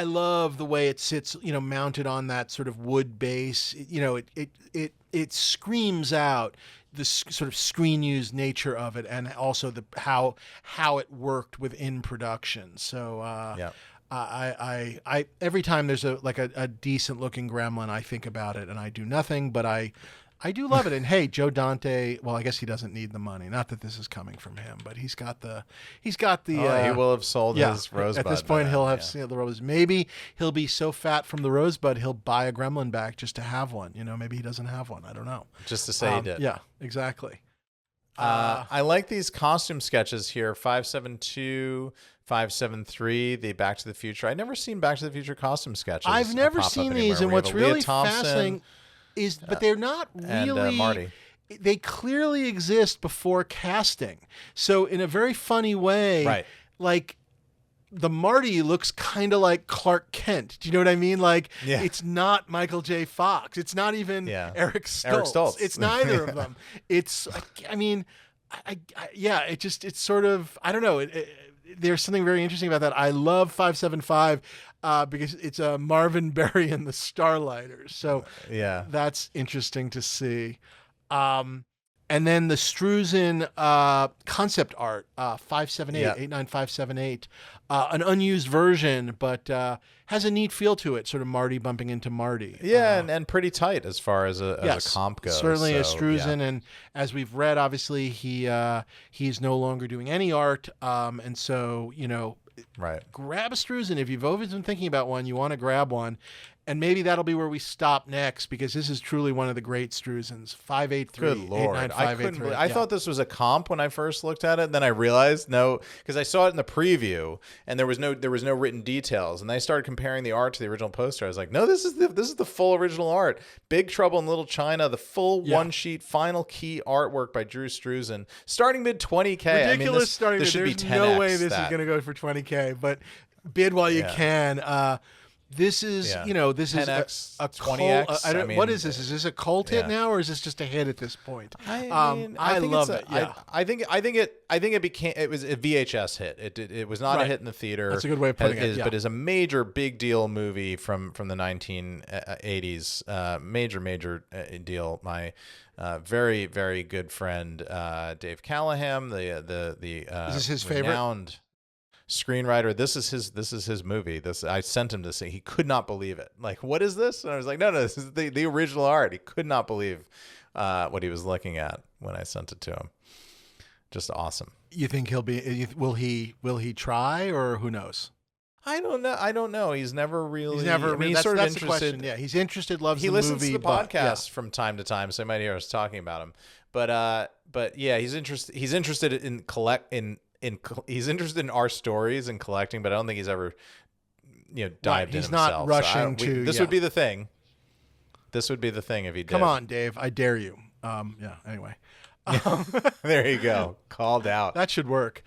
love the way it sits, mounted on that sort of wood base. It screams out the sort of screen used nature of it, and also how it worked within production. So I every time there's a decent looking Gremlin, I think about it, and I do nothing, but I do love it. And hey, Joe Dante, well, I guess he doesn't need the money. Not that this is coming from him, but he's got the he will have sold his Rosebud. At this point, he'll have the Rosebud. Maybe he'll be so fat from the Rosebud, he'll buy a Gremlin back just to have one. Maybe he doesn't have one. I don't know. Just to say he did. Yeah, exactly. I like these costume sketches here. 572, 573, the Back to the Future. I've never seen Back to the Future costume sketches. I've never seen these, and what's really fascinating but they're not really. And Marty. They clearly exist before casting. So in a very funny way, right. Like the Marty looks kind of like Clark Kent. Do you know what I mean? It's not Michael J. Fox. It's not even Eric Stoltz. It's neither of them. It's, it's sort of, I don't know. There's something very interesting about that. I love 575 because it's a Marvin Berry and the Starlighters. So that's interesting to see. And then the Strusen Concept Art, 89578, an unused version, but has a neat feel to it, sort of Marty bumping into Marty. Yeah, and pretty tight as far as a comp goes. Certainly a Strusen, and as we've read, obviously he's no longer doing any art, and so grab a Strusen. If you've always been thinking about one, you want to grab one. And maybe that'll be where we stop next, because this is truly one of the great Struzens. 583. Good Lord. I thought this was a comp when I first looked at it. And then I realized no, because I saw it in the preview and there was no written details. And I started comparing the art to the original poster. I was like, no, this is the full original art. Big Trouble in Little China, the full one sheet final key artwork by Drew Struzan, starting mid 20K. Ridiculous starting this mid. should be There's no way this is going to go for 20K, but bid while you can. This is, Yeah. this is 10x, a 20x. cult. What is this? Is this a cult hit now, or is this just a hit at this point? I think love it. Yeah. I think it was a VHS hit. It was not a hit in the theater. That's a good way of putting it. Yeah. But is a major big deal movie from the 1980s. Major deal. My very, very good friend Dave Callahan, the is this his renowned screenwriter. This is his movie. I sent him to see. He could not believe it. Like, what is this? And I was like, no, this is the original art. He could not believe what he was looking at when I sent it to him. Just awesome. You think will he try, or who knows? I don't know. He's never really. He's never. He's sort of interested. The question. Yeah, he's interested. Loves. He the listens movie, to the podcast from time to time, so you might hear us talking about him. But yeah, he's interested. He's interested he's interested in our stories and collecting, but I don't think he's ever, dived in himself. He's not rushing to. This would be the thing. This would be the thing if he did. Come on, Dave. I dare you. Yeah. Anyway. There you go. Called out. That should work.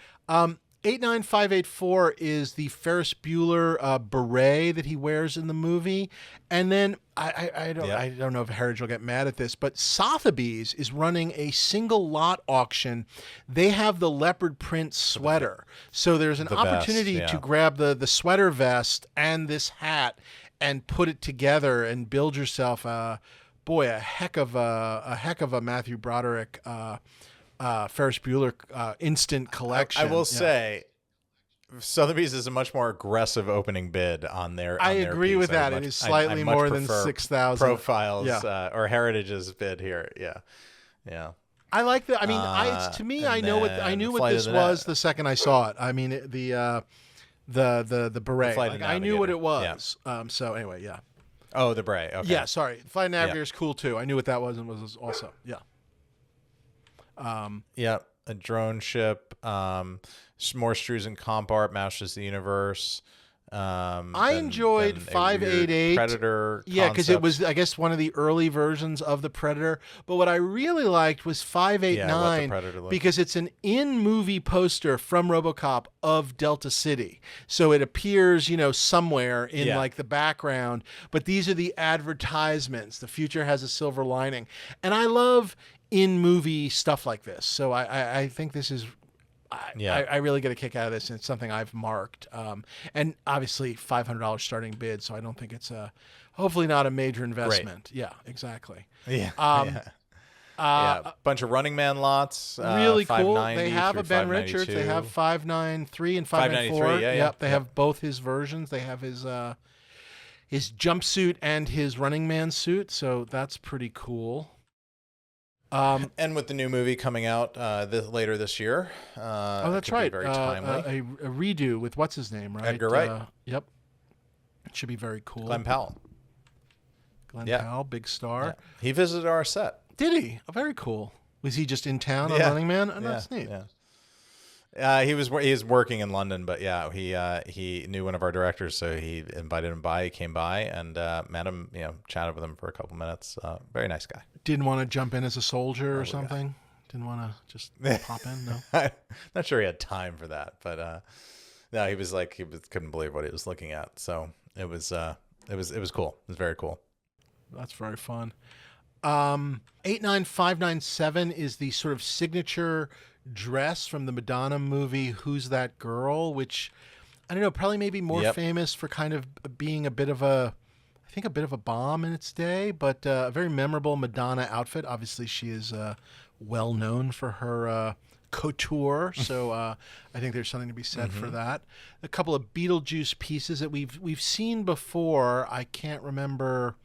89584 is the Ferris Bueller beret that he wears in the movie. And then I don't know if Heritage will get mad at this, but Sotheby's is running a single lot auction. They have the leopard print sweater. So there's an opportunity to grab the sweater vest and this hat and put it together and build yourself a heck of a Matthew Broderick Ferris Bueller instant collection. I will say, Sotheby's is a much more aggressive opening bid on their. I agree with that. It is slightly more than 6,000 profiles or Heritage's bid here. Yeah. I like that. I mean, to me, I knew what this was the second I saw it. I mean, the beret. I knew what it was. Yeah. So anyway, yeah. Oh, the beret. Okay. Yeah. Sorry, Flight Navigator is cool too. I knew what that was and was also a drone ship, more Strusen Concept Art, Masters of the Universe. I enjoyed 588 Predator. Yeah, because it was, I guess, one of the early versions of the Predator. But what I really liked was 589 because it's an in-movie poster from RoboCop of Delta City. So it appears, somewhere in like the background. But these are the advertisements. The future has a silver lining, and I love in-movie stuff like this. So I think this is. I really get a kick out of this, and it's something I've marked. And obviously, $500 starting bid, so I don't think it's hopefully not a major investment. Right. Yeah, exactly. Yeah. Bunch of Running Man lots. Really cool. They have a Ben Richards. They have 593 and 594. Yep. They have both his versions. They have his jumpsuit and his Running Man suit, so that's pretty cool. And with the new movie coming out later this year, that's right. Very timely. A redo with what's his name, right? Edgar Wright. Yep. It should be very cool. Glenn Powell, big star. Yeah. He visited our set. Did he? Oh, very cool. Was he just in town on Running Man? Oh, that's neat. Yeah. He was working in London, but he knew one of our directors, so he invited him by. He came by and met him. Chatted with him for a couple minutes. Very nice guy. Didn't want to jump in as a soldier or something. Didn't want to just pop in. No, not sure he had time for that, but no, he was couldn't believe what he was looking at. So it was cool. It was very cool. That's very fun. 89597 is the sort of signature dress from the Madonna movie Who's That Girl, which I don't know, probably maybe more famous for kind of being a bit of a bomb in its day, but a very memorable Madonna outfit. Obviously, she is well known for her couture, so I think there's something to be said for that. A couple of Beetlejuice pieces that we've seen before. I can't remember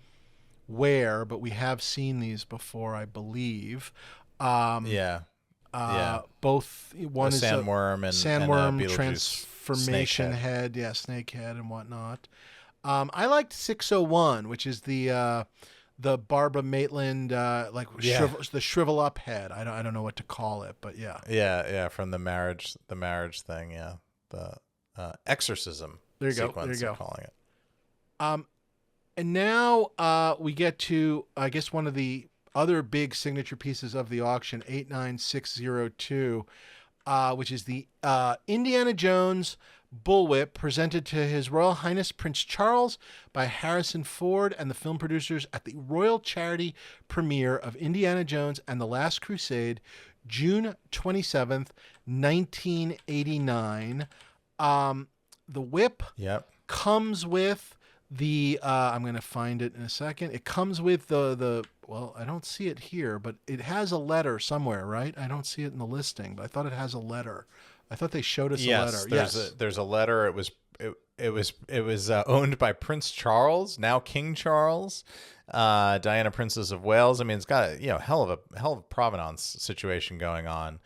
where, but we have seen these before, I believe. Both one is sandworm and Beetlejuice transformation head, snake head and whatnot. I liked 601, which is the Barbara Maitland the shrivel up head. I don't know what to call it, but from the marriage thing, the exorcism. There you sequence, go. Calling it. And now we get to, I guess, one of the other big signature pieces of the auction, 89602, which is the Indiana Jones bullwhip presented to His Royal Highness Prince Charles by Harrison Ford and the film producers at the Royal Charity premiere of Indiana Jones and the Last Crusade, June 27th, 1989. The whip comes with the I'm going to find it in a second. It comes with the well, I don't see it here, but it has a letter somewhere, right? I don't see it in the listing, but I thought it has a letter. I thought they showed us a letter. There's a letter. It was owned by Prince Charles, now King Charles, Diana, Princess of Wales. I mean, it's got a hell of a provenance situation going on.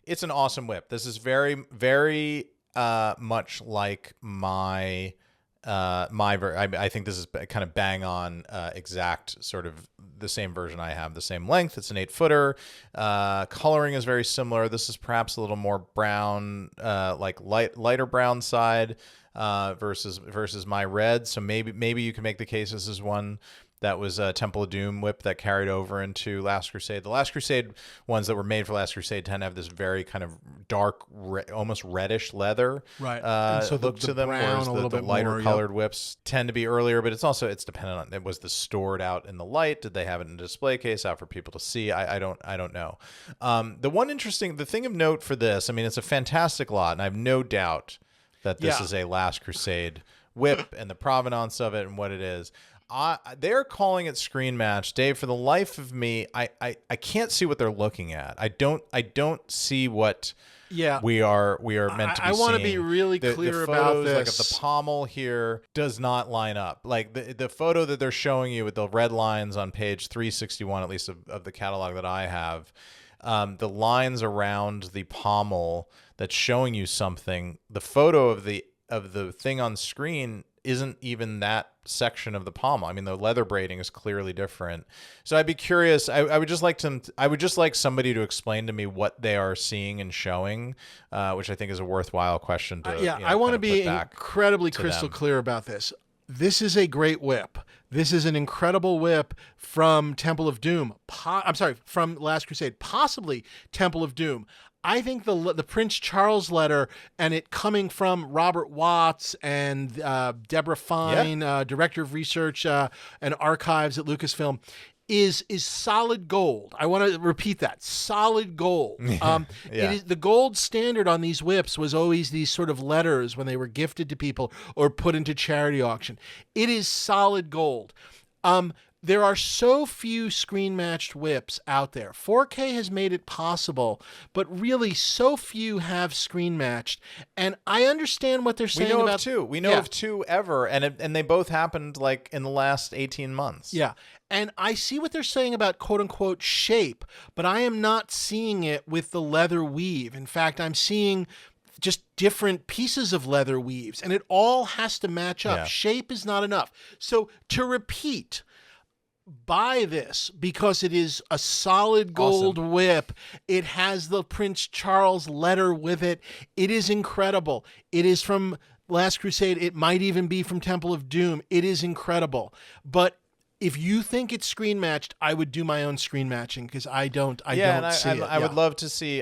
It's an awesome whip. This is very, very much like my I think this is kind of bang on exact sort of the same version I have, the same length. It's an 8-footer. Coloring is very similar. This is perhaps a little more brown, like lighter brown side versus my red. So maybe you can make the case this is one that was a Temple of Doom whip that carried over into Last Crusade. The Last Crusade ones that were made for Last Crusade tend to have this very kind of dark, almost reddish leather so look to them, whereas the lighter colored whips tend to be earlier. But it's dependent on, was this stored out in the light? Did they have it in a display case out for people to see? I don't know. The thing of note for this, I mean, it's a fantastic lot, and I have no doubt that this is a Last Crusade whip and the provenance of it and what it is. They're calling it screen match, Dave. For the life of me, I can't see what they're looking at. I don't see what we are meant to be. I want to be really clear about this. Like if the pommel here does not line up, like the photo that they're showing you with the red lines on page 361, at least of the catalog that I have, the lines around the pommel that's showing you something. The photo of the thing on screen isn't even that section of the pommel. I mean, the leather braiding is clearly different. So I'd be curious. I would just like somebody to explain to me what they are seeing and showing, which I think is a worthwhile question to. I want to be incredibly crystal clear about this. This is a great whip. This is an incredible whip from Temple of Doom. From Last Crusade, possibly Temple of Doom. I think the Prince Charles letter and it coming from Robert Watts and Deborah Fine, Director of Research and Archives at Lucasfilm, is solid gold. I want to repeat that. Solid gold. It is, the gold standard on these whips was always these sort of letters when they were gifted to people or put into charity auction. It is solid gold. There are so few screen-matched whips out there. 4K has made it possible, but really so few have screen-matched. And I understand what they're saying about... We know of two ever, and they both happened like in the last 18 months. Yeah, and I see what they're saying about quote-unquote shape, but I am not seeing it with the leather weave. In fact, I'm seeing just different pieces of leather weaves, and it all has to match up. Yeah. Shape is not enough. So to repeat... buy this because it is a solid gold whip. It has the Prince Charles letter with it. It is incredible. It is from Last Crusade. It might even be from Temple of Doom. It is incredible. But if you think it's screen matched, I would do my own screen matching because I don't see it. I would love to see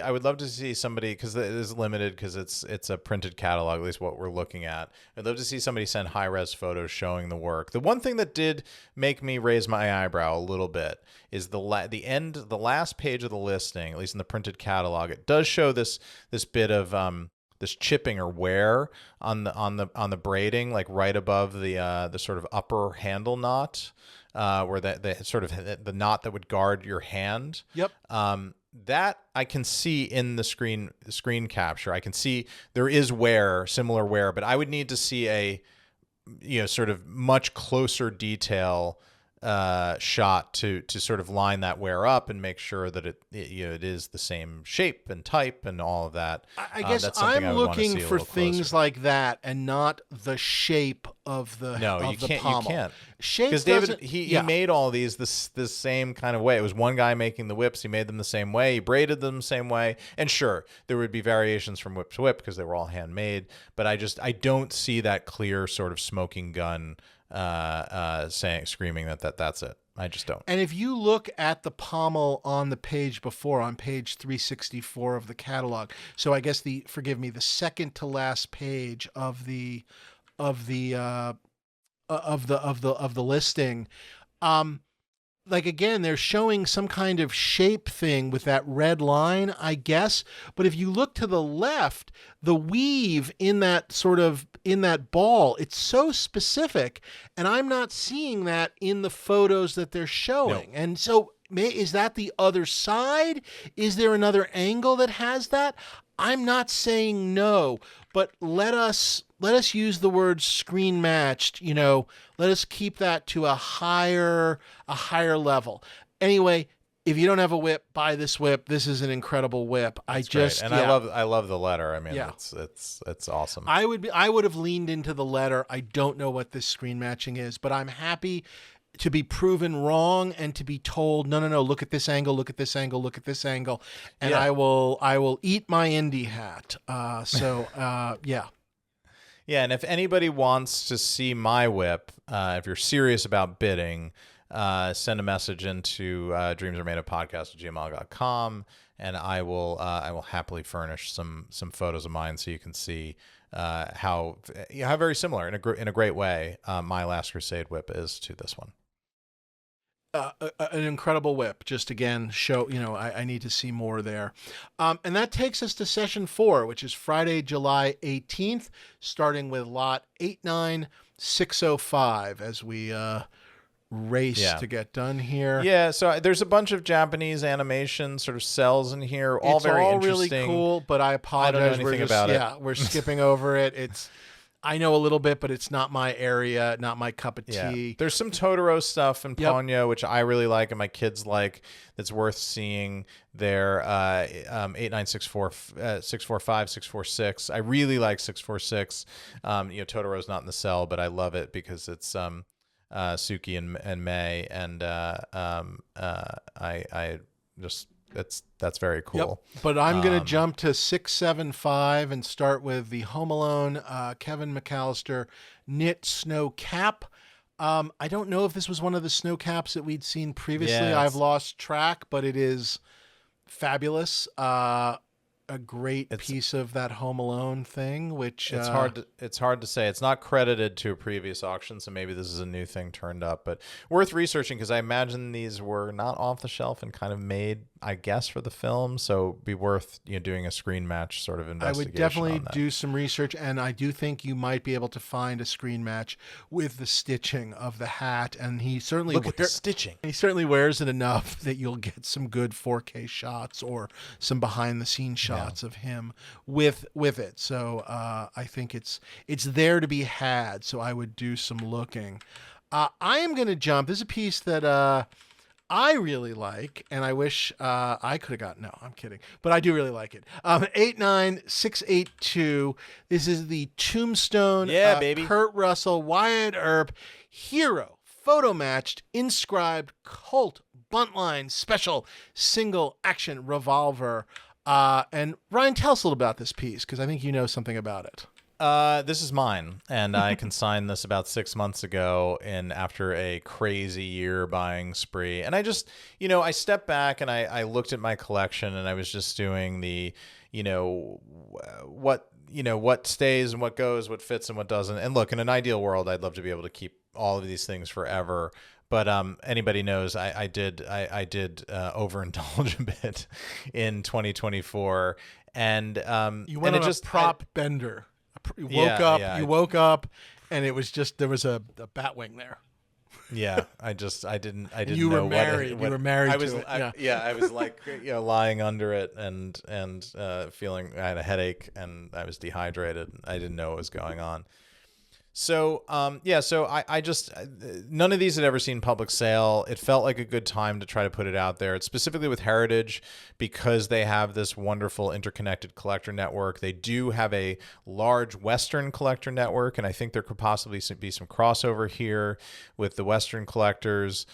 somebody, because it is limited because it's a printed catalog, at least what we're looking at. I'd love to see somebody send high-res photos showing the work. The one thing that did make me raise my eyebrow a little bit is the last page of the listing, at least in the printed catalog. It does show this bit of this chipping or wear on the braiding, like right above the sort of upper handle knot. Where the sort of the knot that would guard your hand. Yep. That I can see in the screen capture. I can see there is similar wear, but I would need to see a sort of much closer detail shot to sort of line that wear up and make sure that it is the same shape and type and all of that. I guess I'm looking for things like that and not the shape of the pommel. You can't. Shape, because David he made all these this same kind of way. It was one guy making the whips. He made them the same way. He braided them the same way. And sure, there would be variations from whip to whip because they were all handmade. But I don't see that clear sort of smoking gun screaming that's it. I just don't. And if you look at the pommel on the page before, on page 364 of the catalog, so I guess the second to last page of the listing, like again, they're showing some kind of shape thing with that red line, I guess. But if you look to the left, the weave in that ball, it's so specific, and I'm not seeing that in the photos that they're showing. No. And so, is that the other side? Is there another angle that has that? I'm not saying no, but let us use the word screen matched. Let us keep that to a higher level. Anyway, if you don't have a whip, buy this whip. This is an incredible whip. I love the letter. I mean, it's awesome. I would have leaned into the letter. I don't know what this screen matching is, but I'm happy to be proven wrong and to be told, no, look at this angle, look at this angle, look at this angle, and I will eat my indie hat. Yeah. Yeah, and if anybody wants to see my whip, if you're serious about bidding, send a message into dreamsaremadeofpodcast@gmail.com, and I will happily furnish some photos of mine so you can see how very similar in a great way my Last Crusade whip is to this one. An incredible whip. Just again, show, I need to see more there. And that takes us to session 4, which is Friday, July 18th, starting with lot 89605 as we race to get done here. Yeah, so there's a bunch of Japanese animation sort of cells in here, all very interesting. Really cool, but I apologize. I don't know anything about it. Yeah, we're skipping over it. I know a little bit, but it's not my area, not my cup of tea. There's some Totoro stuff in Ponyo, which I really like and my kids like. That's worth seeing. There, 8964, 645, 646. I really like 646. Totoro's not in the cell, but I love it because it's Suki and Mei, and I just. That's very cool. Yep. But I'm going to jump to 675 and start with the Home Alone Kevin McAllister knit snow cap. I don't know if this was one of the snow caps that we'd seen previously. I've lost track, but it is fabulous. A great piece of that Home Alone thing, which it's hard to say. It's not credited to a previous auction, so maybe this is a new thing turned up, but worth researching because I imagine these were not off the shelf and kind of made, I guess, for the film. So be worth doing a screen match sort of investigation. I would definitely do some research, and I do think you might be able to find a screen match with the stitching of the hat. And he certainly at the stitching. He certainly wears it enough that you'll get some good 4K shots or some behind the scenes shots of him with it. So I think it's there to be had. So I would do some looking. I am going to jump. This is a piece that I really like, and I wish I could have gotten. No, I'm kidding, but I do really like it. 89682. This is the Tombstone. Yeah, baby. Kurt Russell, Wyatt Earp, Hero, photo matched, inscribed, Colt Buntline special single action revolver. And Ryan, tell us a little about this piece, because I think you know something about it. This is mine, and I consigned this about 6 months ago after a crazy year buying spree. And I just, I stepped back and I looked at my collection, and I was just doing the, what stays and what goes, what fits and what doesn't. And look, in an ideal world, I'd love to be able to keep all of these things forever. But anybody knows I did overindulge a bit in 2024, and you went on a prop bender. You woke up, and it was just there was a bat wing there. Yeah, I didn't you know were married. what you were married. I was. To it. I was like lying under it and feeling I had a headache and I was dehydrated. I didn't know what was going on. So, I just, none of these had ever seen public sale. It felt like a good time to try to put it out there. It's specifically with Heritage because they have this wonderful interconnected collector network. They do have a large Western collector network, and I think there could possibly be some crossover here with the Western collectors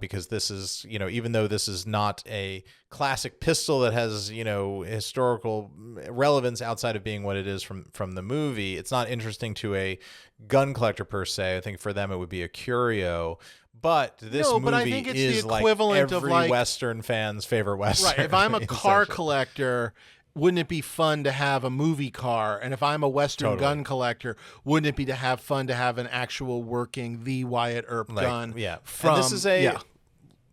because this is, even though this is not a classic pistol that has, you know, historical relevance outside of being what it is from the movie. It's not interesting to a gun collector per se. I think for them it would be a curio. But this but I movie think it's is the equivalent like of every Western fan's favorite Western. Right. If I'm a car collector, wouldn't it be fun to have a movie car? And if I'm a Western gun collector, wouldn't it be to have fun to have an actual working the Wyatt Earp gun? Yeah. From, and this is a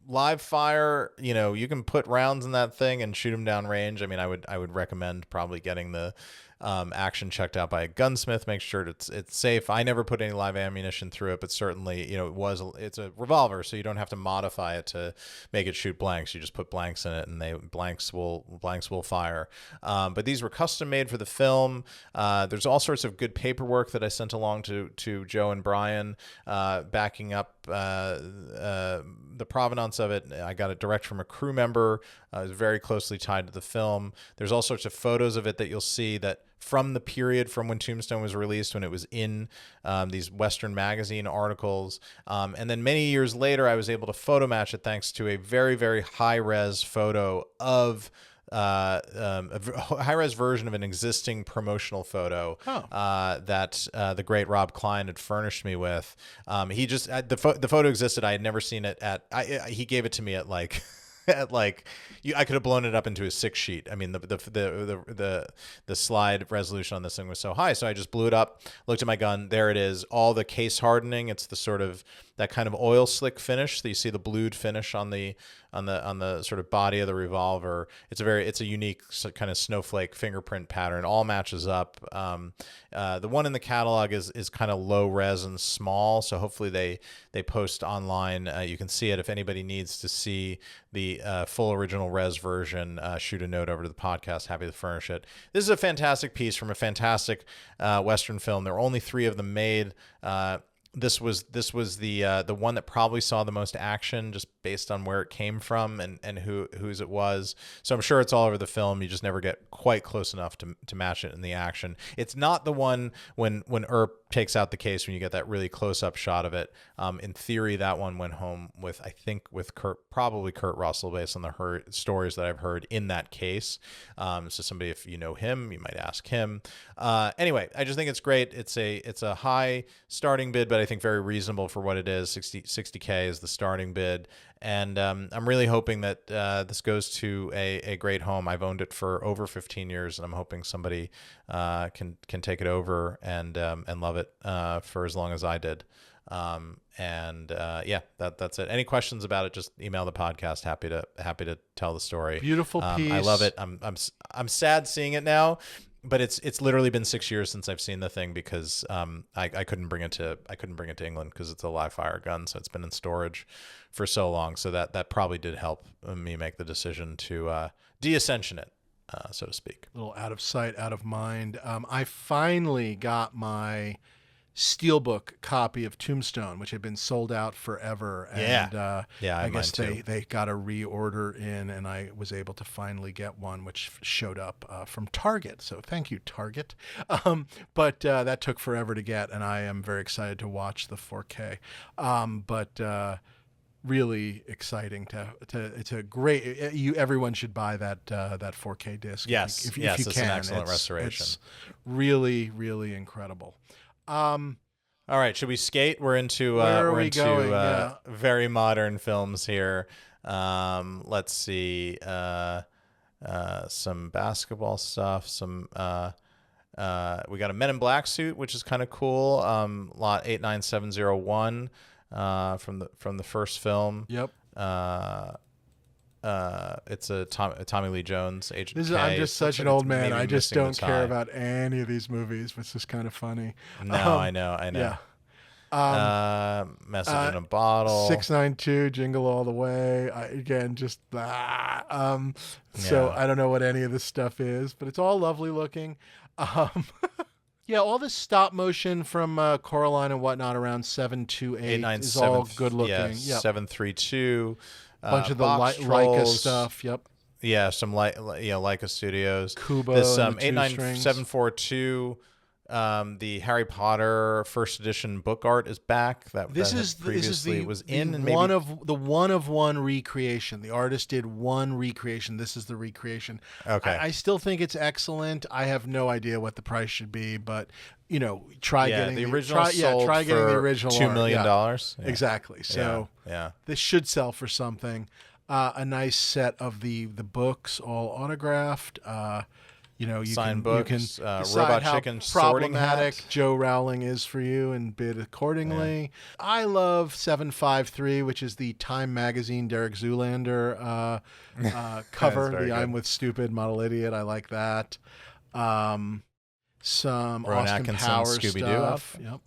live fire. You know, you can put rounds in that thing and shoot them down range. I mean, I would recommend probably getting the action checked out by a gunsmith. Make sure it's safe. I never put any live ammunition through it, but certainly, you know, it's a revolver, so you don't have to modify it to make it shoot blanks. You just put blanks in it, and blanks will fire. But these were custom made for the film. There's all sorts of good paperwork that I sent along to Joe and Brian, backing up the provenance of it. I got it direct from a crew member. It was very closely tied to the film. There's all sorts of photos of it that you'll see that from the period from when Tombstone was released, when it was in these Western magazine articles. And then many years later, I was able to photo match it thanks to a very, very high-res photo of a high-res version of an existing promotional photo that the great Rob Klein had furnished me with. The photo existed. I had never seen it he gave it to me at like I could have blown it up into a 6-sheet. I mean, the slide resolution on this thing was so high, so I just blew it up, looked at my gun. There it is, all the case hardening. It's the sort of that kind of oil slick finish. So you see the blued finish on the sort of body of the revolver. It's a unique kind of snowflake fingerprint pattern. All matches up. The one in the catalog is kind of low res and small, so hopefully they post online. You can see it. If anybody needs to see the full original res version, shoot a note over to the podcast. Happy to furnish it. This is a fantastic piece from a fantastic Western film. There were only 3 of them made. This was the one that probably saw the most action, just based on where it came from and whose it was. So I'm sure it's all over the film. You just never get quite close enough to match it in the action. It's not the one when Earp takes out the case, when you get that really close up shot of it. In theory, that one went home with probably Kurt Russell, based on the stories that I've heard in that case. So somebody, if you know him, you might ask him. Anyway, I just think it's great. It's a high starting bid, but I think very reasonable for what it is. 60K is the starting bid. And I'm really hoping that this goes to a great home. I've owned it for over 15 years, and I'm hoping somebody can take it over and love it for as long as I did. That's it. Any questions about it, just email the podcast. Happy to tell the story. Beautiful piece. I love it. I'm sad seeing it now, but it's literally been 6 years since I've seen the thing, because I couldn't bring it to England because it's a live fire gun, so it's been in storage for so long. So that probably did help me make the decision to de-ascension it, so to speak. A little out of sight, out of mind. I finally got my steelbook copy of Tombstone, which had been sold out forever. And I guess they got a reorder in, and I was able to finally get one, which showed up from Target. So thank you, Target. But that took forever to get, and I am very excited to watch the 4K. Really exciting it's a great, everyone should buy that 4K disc. Yes, if you can. It's an excellent restoration. It's really, really incredible. All right, should we skate? We're into very modern films here. Let's see, some basketball stuff. We got a Men in Black suit, which is kind of cool. Lot 89701 from the first film. Yep. It's a Tommy Lee Jones, Agent K. I'm just such an old man. I just don't care about any of these movies, which is kind of funny. No, I know. Yeah. Message in a Bottle. 692, Jingle All the Way. So I don't know what any of this stuff is, but it's all lovely looking. Yeah, all this stop motion from Coraline and whatnot around 728 is all good looking. Yeah, 732. Bunch of the Leica stuff. Yep. Yeah, some Leica Studios. Kubo. This 89742 The Harry Potter first edition book art is back. This that is previously the was in, and one maybe of the one of one recreation. The artist did one recreation. This is the recreation. okay. I still think it's excellent. I have no idea what the price should be, but try getting the original sold try getting for the original $2 art. million. Yeah, Yeah. exactly. So yeah. this should sell for something. A nice set of the books, all autographed. You Signed can books, decide Robot how Chicken sorting problematic hat. Joe Rowling is for you and bid accordingly. I love 753, which is the Time Magazine Derek Zoolander cover. very The good. I'm with Stupid Model Idiot. I like that. Some Rowan Austin Atkinson, Powers Scooby-Doo stuff. up. Yep.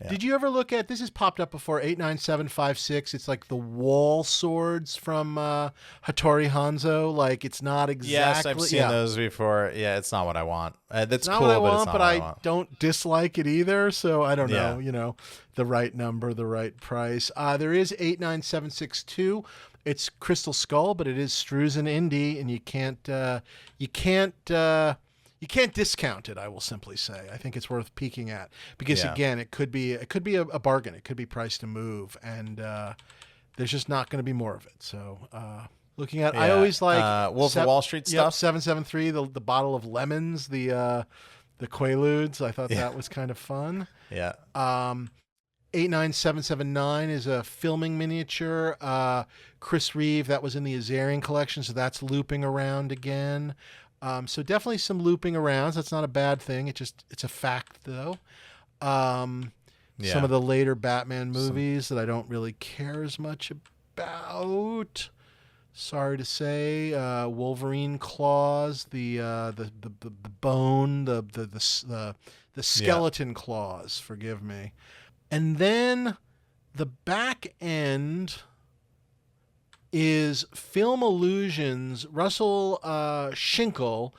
Yeah. Did you ever look at this? Has popped up before. 89756. It's like the wall swords from Hattori Hanzo. Like it's not exactly. Yes, I've seen those before. Yeah, it's not what I want. That's It's not cool, what I but it's want, not but what I want. don't dislike it either. So I don't know. Yeah. The right number, the right price. There is 89762. It's Crystal Skull, but it is Strusen Indie, and you can't discount it. I will simply say. I think it's worth peeking at because again, it could be a bargain. It could be priced to move, and there's just not going to be more of it. So looking at, I always like Wolf of Wall Street stuff. 773, the bottle of lemons, the Quaaludes. I thought that was kind of fun. Yeah. 89779 is a filming miniature. Chris Reeve, that was in the Azarian collection, so that's looping around again. So definitely some looping around. That's not a bad thing. It's a fact though. Some of the later Batman movies that I don't really care as much about. Sorry to say, Wolverine claws, the bone, the skeleton claws. Forgive me. And then the back end is Film Illusions. Russell Schinkel.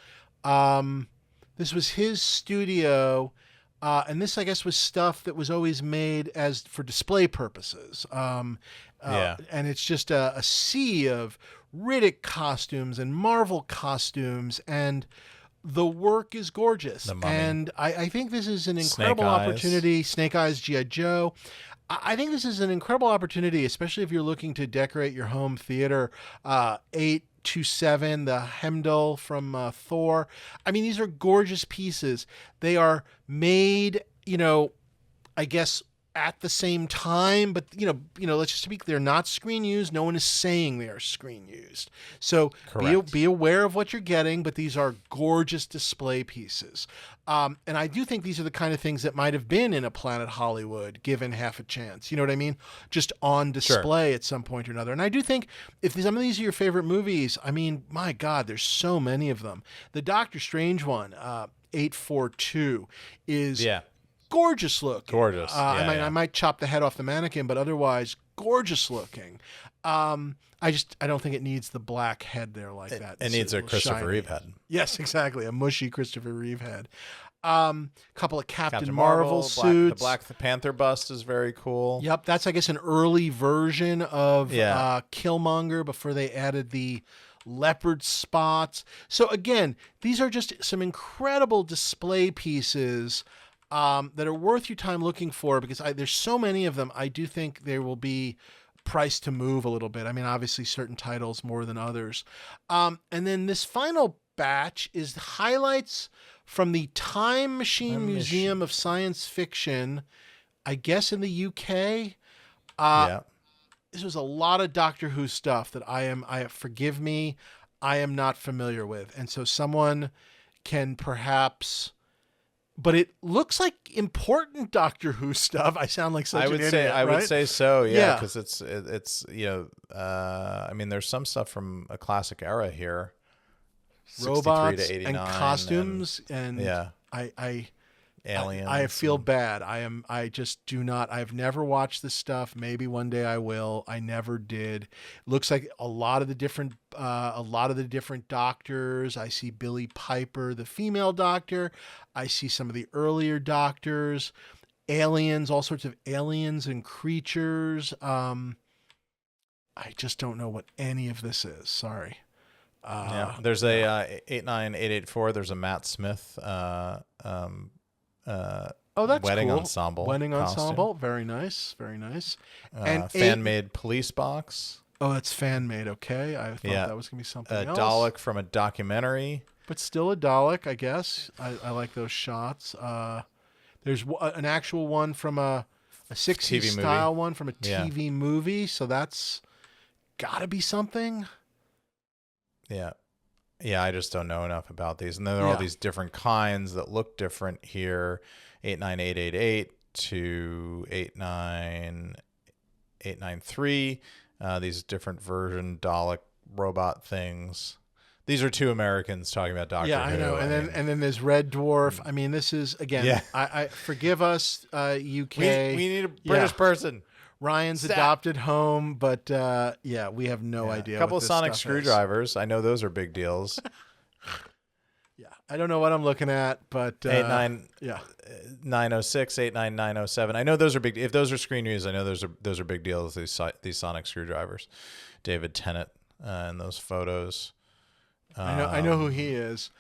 This was his studio, and this, I guess, was stuff that was always made as for display purposes. And it's just a sea of Riddick costumes and Marvel costumes, and the work is gorgeous. And I think this is an incredible opportunity. Snake Eyes, G.I. Joe. I think this is an incredible opportunity, especially if you're looking to decorate your home theater. 827, the Heimdall from Thor. I mean, these are gorgeous pieces. They are made, I guess, at the same time, but let's just speak. They're not screen used. No one is saying they are screen used. So be aware of what you're getting. But these are gorgeous display pieces, and I do think these are the kind of things that might have been in a Planet Hollywood, given half a chance. You know what I mean? Just on display at some point or another. And I do think if some of these are your favorite movies, I mean, my God, there's so many of them. The Doctor Strange one, 842, is gorgeous looking. Gorgeous. I might chop the head off the mannequin, but otherwise gorgeous looking. I don't think it needs the black head there like that. It needs a Christopher Reeve head. Yes, exactly. A mushy Christopher Reeve head. Couple of Captain Marvel suits. The Black Panther bust is very cool. Yep, that's, I guess, an early version of Killmonger before they added the leopard spots. So again, these are just some incredible display pieces that are worth your time looking for, because there's so many of them. I do think there will be price to move a little bit. I mean, obviously certain titles more than others. And then this final batch is highlights from the Time Machine Museum of Science Fiction, I guess in the UK. This was a lot of Doctor Who stuff that forgive me, I am not familiar with. And so someone can perhaps, but it looks like important Doctor Who stuff. I sound like such an idiot, I would say so, because it's I mean, there's some stuff from a classic era here, robots and costumes, and aliens. I feel bad. I just do not. I've never watched this stuff. Maybe one day I will. I never did. Looks like a lot of the different doctors. I see Billie Piper, the female doctor. I see some of the earlier doctors, aliens, all sorts of aliens and creatures. I just don't know what any of this is. Sorry. There's a 89884. There's a Matt Smith Oh, that's wedding cool. ensemble. Wedding costume. ensemble. Very nice. Very nice. And fan-made police box. Oh, that's fan-made. Okay. I thought that was going to be something else. A Dalek from a documentary. But still a Dalek, I guess. I like those shots. There's an actual one from a 60s TV style movie. one from a TV movie. So that's got to be something. Yeah. Yeah, I just don't know enough about these. And then there are all these different kinds that look different here. 89888 to 89893. These different version Dalek robot things. These are two Americans talking about Doctor Who. Yeah, I know. And then there's Red Dwarf. I mean, this is, again, I forgive us, UK. We need a British person. Ryan's adopted home, but we have no idea. A couple what of this sonic stuff is. screwdrivers. I know those are big deals. I don't know what I'm looking at, but 89906, 89907. I know those are big. If those are screen news, I know those are big deals. These sonic screwdrivers. David Tennant in those photos. I know who he is.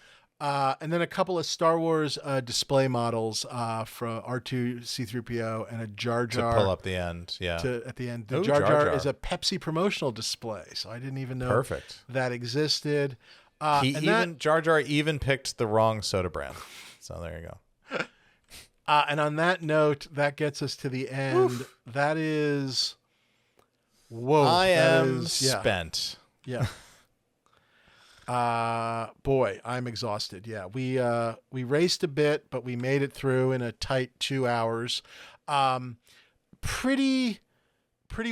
And then a couple of Star Wars display models for R2 C3PO and a Jar Jar to pull up the end. Yeah. At the end, the Jar Jar is a Pepsi promotional display, so I didn't even know that existed. Jar Jar even picked the wrong soda brand. So there you go. And on that note, that gets us to the end. Oof. That is, whoa! I am spent. Yeah. Boy, I'm exhausted. Yeah, we raced a bit, but we made it through in a tight 2 hours. Pretty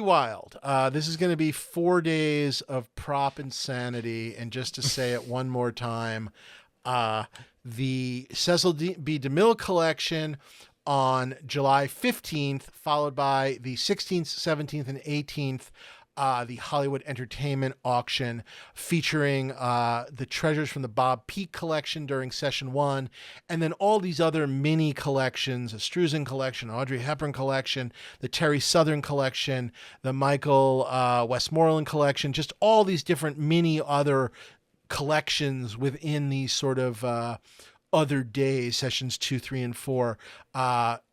wild. This is going to be 4 days of prop insanity. And just to say it one more time, the Cecil B. DeMille collection on July 15th, followed by the 16th, 17th, and 18th, the Hollywood Entertainment auction featuring the treasures from the Bob Peak collection during session 1, and then all these other mini collections, a Strusen collection, Audrey Hepburn collection, the Terry Southern collection, the Michael Westmore collection, just all these different mini other collections within these sort of other days, sessions 2, 3, and 4,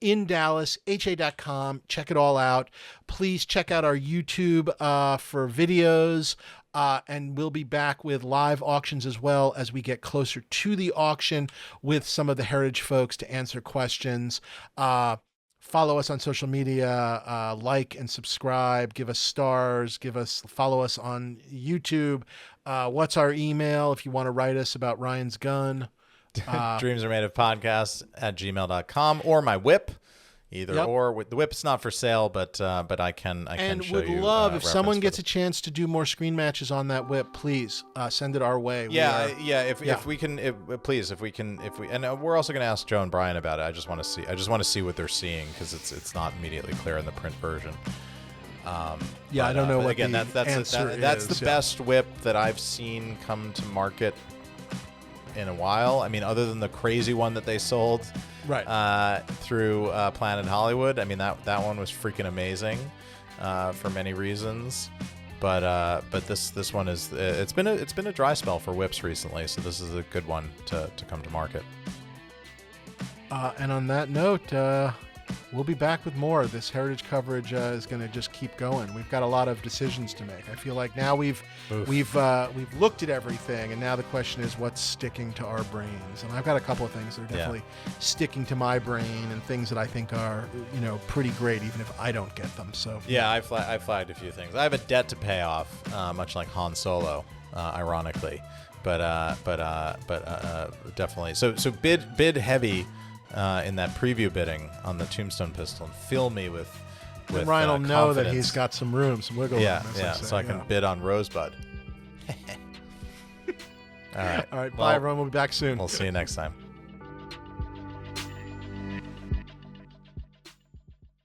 in Dallas, ha.com. Check it all out. Please check out our YouTube for videos, and we'll be back with live auctions as well as we get closer to the auction with some of the Heritage folks to answer questions. Follow us on social media, like and subscribe, give us stars, follow us on YouTube. What's our email if you want to write us about Ryan's gun? Dreams are made of podcasts at gmail.com, or my whip, either or. The whip's not for sale, but I can show you. And would love if someone gets a chance to do more screen matches on that whip, please send it our way. If we can, and we're also going to ask Joe and Brian about it. I just want to see what they're seeing, because it's not immediately clear in the print version. I don't know what again. the That's the best whip that I've seen come to market in a while. I mean, other than the crazy one that they sold through Planet Hollywood. I mean, that one was freaking amazing for many reasons. But this one is it's been a dry spell for whips recently, so this is a good one to come to market. And on that note, we'll be back with more. This Heritage coverage is going to just keep going. We've got a lot of decisions to make. I feel like now we've looked at everything, and now the question is what's sticking to our brains. And I've got a couple of things that are definitely sticking to my brain, and things that I think are pretty great, even if I don't get them. So I flagged a few things. I have a debt to pay off, much like Han Solo, ironically, but definitely. So bid heavy. In that preview bidding on the Tombstone pistol, and fill me with Ryan will know confidence. that he's got some room, some wiggle room. So I can bid on Rosebud. All right. Bye, everyone. We'll be back soon. We'll see you next time.